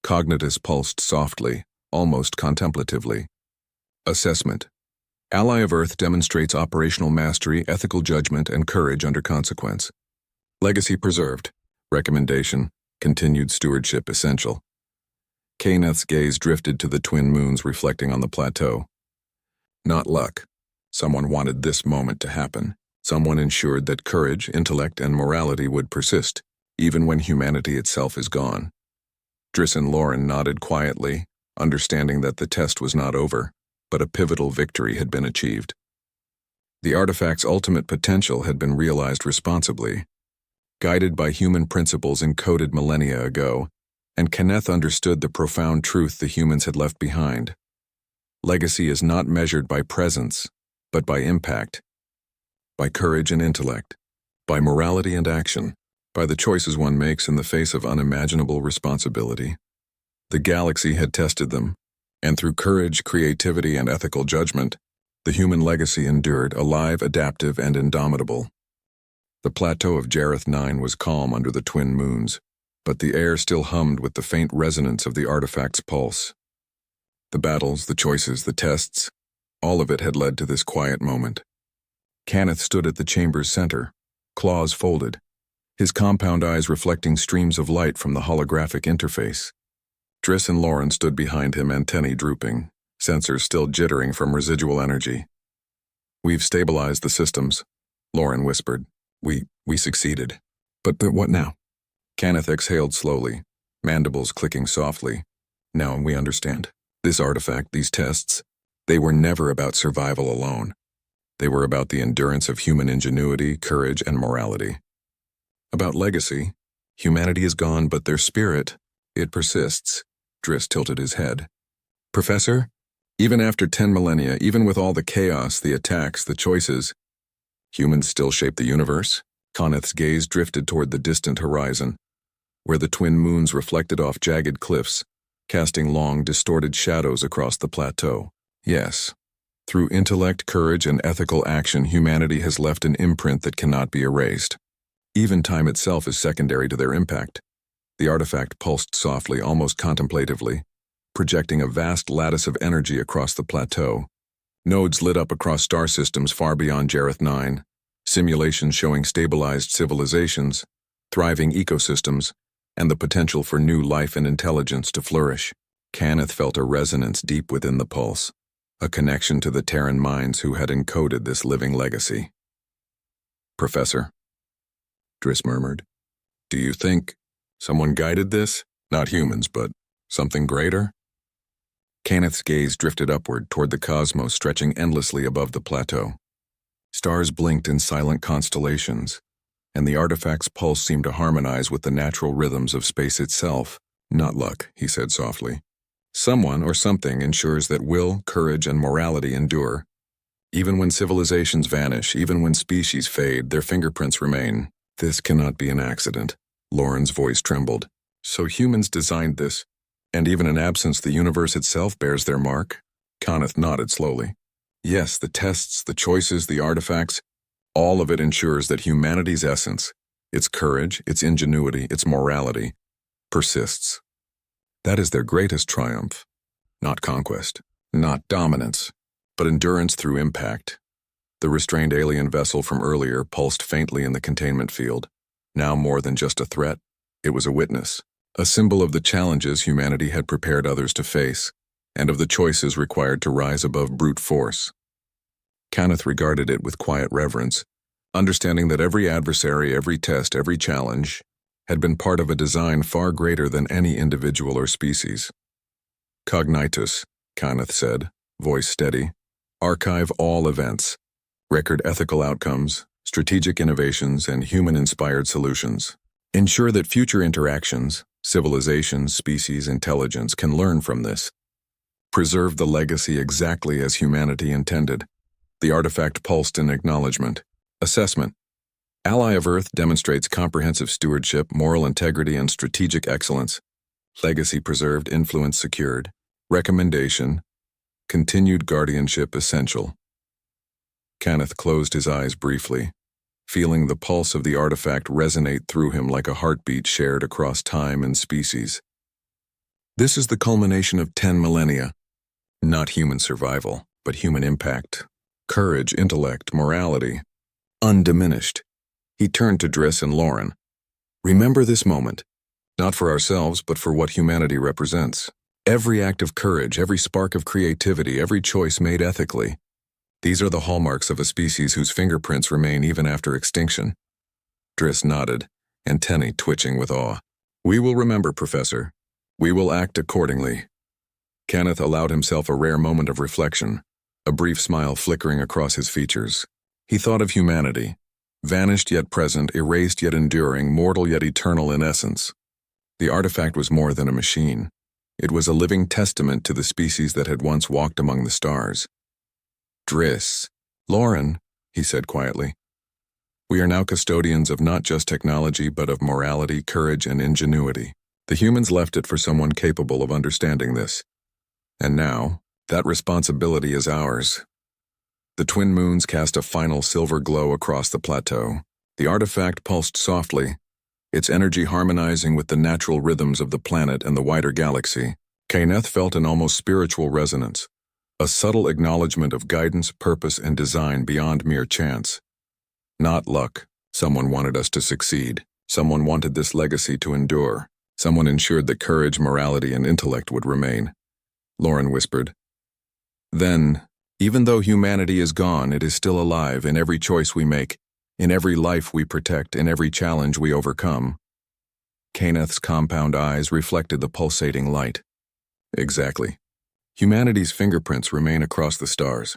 COGNITUS pulsed softly, almost contemplatively. Assessment. Ally of Earth demonstrates operational mastery, ethical judgment, and courage under consequence. Legacy preserved. Recommendation. Continued stewardship essential. Kenneth's gaze drifted to the twin moons reflecting on the plateau. Not luck. Someone wanted this moment to happen. Someone ensured that courage, intellect, and morality would persist, even when humanity itself is gone. Driss and Lauren nodded quietly, understanding that the test was not over, but a pivotal victory had been achieved. The artifact's ultimate potential had been realized responsibly, guided by human principles encoded millennia ago, and Kenneth understood the profound truth the humans had left behind. Legacy is not measured by presence, but by impact, by courage and intellect, by morality and action, by the choices one makes in the face of unimaginable responsibility. The galaxy had tested them, and through courage, creativity, and ethical judgment, the human legacy endured, alive, adaptive, and indomitable. The plateau of Jareth 9 was calm under the twin moons, but the air still hummed with the faint resonance of the artifact's pulse. The battles, the choices, the tests, all of it had led to this quiet moment. Kenneth stood at the chamber's center, claws folded, his compound eyes reflecting streams of light from the holographic interface. Driss and Lauren stood behind him, antennae drooping, sensors still jittering from residual energy. "We've stabilized the systems," Lauren whispered. We succeeded. But what now?" Kenneth exhaled slowly, mandibles clicking softly. "Now we understand. This artifact, these tests, they were never about survival alone. They were about the endurance of human ingenuity, courage, and morality. About legacy. Humanity is gone, but their spirit, it persists." Driss tilted his head. "Professor, even after 10 millennia, even with all the chaos, the attacks, the choices, humans still shape the universe?" Kenneth's gaze drifted toward the distant horizon, where the twin moons reflected off jagged cliffs, casting long, distorted shadows across the plateau. "Yes. Through intellect, courage, and ethical action, humanity has left an imprint that cannot be erased. Even time itself is secondary to their impact." The artifact pulsed softly, almost contemplatively, projecting a vast lattice of energy across the plateau. Nodes lit up across star systems far beyond Jareth 9, simulations showing stabilized civilizations, thriving ecosystems, and the potential for new life and intelligence to flourish. Kenneth felt a resonance deep within the pulse, a connection to the Terran minds who had encoded this living legacy. "Professor," Driss murmured, "do you think someone guided this? Not humans, but something greater?" Kenneth's gaze drifted upward toward the cosmos stretching endlessly above the plateau. Stars blinked in silent constellations, and the artifact's pulse seemed to harmonize with the natural rhythms of space itself. "Not luck," he said softly. "Someone or something ensures that will, courage, and morality endure. Even when civilizations vanish, even when species fade, their fingerprints remain. This cannot be an accident." Lauren's voice trembled. "So humans designed this, and even in absence the universe itself bears their mark?" Kenneth nodded slowly. "Yes, the tests, the choices, the artifacts, all of it ensures that humanity's essence, its courage, its ingenuity, its morality, persists. That is their greatest triumph. Not conquest, not dominance, but endurance through impact." The restrained alien vessel from earlier pulsed faintly in the containment field. Now more than just a threat, it was a witness, a symbol of the challenges humanity had prepared others to face, and of the choices required to rise above brute force. Kenneth regarded it with quiet reverence, understanding that every adversary, every test, every challenge had been part of a design far greater than any individual or species. "COGNITUS," Kenneth said, voice steady. "Archive all events. Record ethical outcomes, strategic innovations, and human-inspired solutions. Ensure that future interactions, civilizations, species, intelligence can learn from this. Preserve the legacy exactly as humanity intended." The artifact pulsed in acknowledgement. Assessment. Ally of Earth demonstrates comprehensive stewardship, moral integrity, and strategic excellence. Legacy preserved, influence secured. Recommendation. Continued guardianship essential. Kenneth closed his eyes briefly, feeling the pulse of the artifact resonate through him like a heartbeat shared across time and species. This is the culmination of 10 millennia. Not human survival, but human impact. Courage, intellect, morality. Undiminished. He turned to Driss and Lauren. "Remember this moment, not for ourselves, but for what humanity represents. Every act of courage, every spark of creativity, every choice made ethically. These are the hallmarks of a species whose fingerprints remain even after extinction." Driss nodded, antennae twitching with awe. "We will remember, Professor. We will act accordingly." Kenneth allowed himself a rare moment of reflection, a brief smile flickering across his features. He thought of humanity, vanished yet present, erased yet enduring, mortal yet eternal in essence. The artifact was more than a machine. It was a living testament to the species that had once walked among the stars. "Driss, Lauren," he said quietly, "we are now custodians of not just technology, but of morality, courage, and ingenuity. The humans left it for someone capable of understanding this. And now, that responsibility is ours." The twin moons cast a final silver glow across the plateau. The artifact pulsed softly, its energy harmonizing with the natural rhythms of the planet and the wider galaxy. Kenneth felt an almost spiritual resonance, a subtle acknowledgement of guidance, purpose, and design beyond mere chance. Not luck. Someone wanted us to succeed. Someone wanted this legacy to endure. Someone ensured that courage, morality, and intellect would remain. Lauren whispered. Then, even though humanity is gone, it is still alive in every choice we make, in every life we protect, in every challenge we overcome. Kenneth's compound eyes reflected the pulsating light. Exactly. Humanity's fingerprints remain across the stars.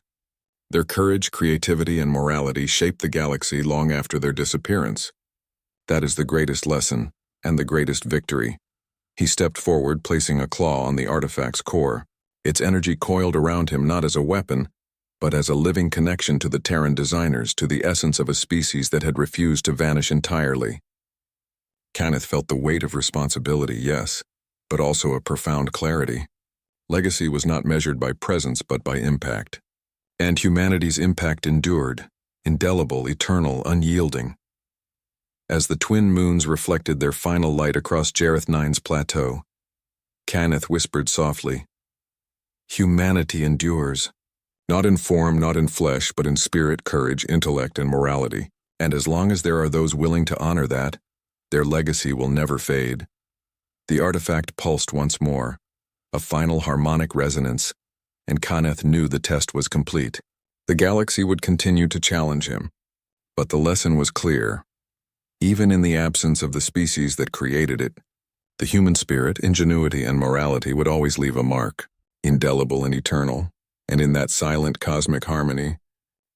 Their courage, creativity, and morality shape the galaxy long after their disappearance. That is the greatest lesson, and the greatest victory. He stepped forward, placing a claw on the artifact's core, its energy coiled around him not as a weapon, but as a living connection to the Terran designers, to the essence of a species that had refused to vanish entirely. Kenneth felt the weight of responsibility, yes, but also a profound clarity. Legacy was not measured by presence but by impact. And humanity's impact endured, indelible, eternal, unyielding. As the twin moons reflected their final light across Jareth 9's plateau, Kenneth whispered softly, "Humanity endures, not in form, not in flesh, but in spirit, courage, intellect, and morality. And as long as there are those willing to honor that, their legacy will never fade." The artifact pulsed once more, a final harmonic resonance, and Kenneth knew the test was complete. The galaxy would continue to challenge him, but the lesson was clear. Even in the absence of the species that created it, the human spirit, ingenuity, and morality would always leave a mark, indelible and eternal, and in that silent cosmic harmony,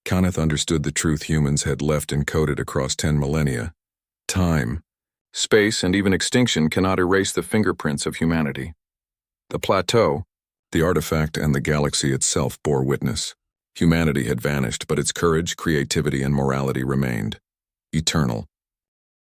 Kenneth understood the truth humans had left encoded across 10 millennia. Time, space, and even extinction cannot erase the fingerprints of humanity. The plateau, the artifact, and the galaxy itself bore witness. Humanity had vanished, but its courage, creativity, and morality remained, eternal,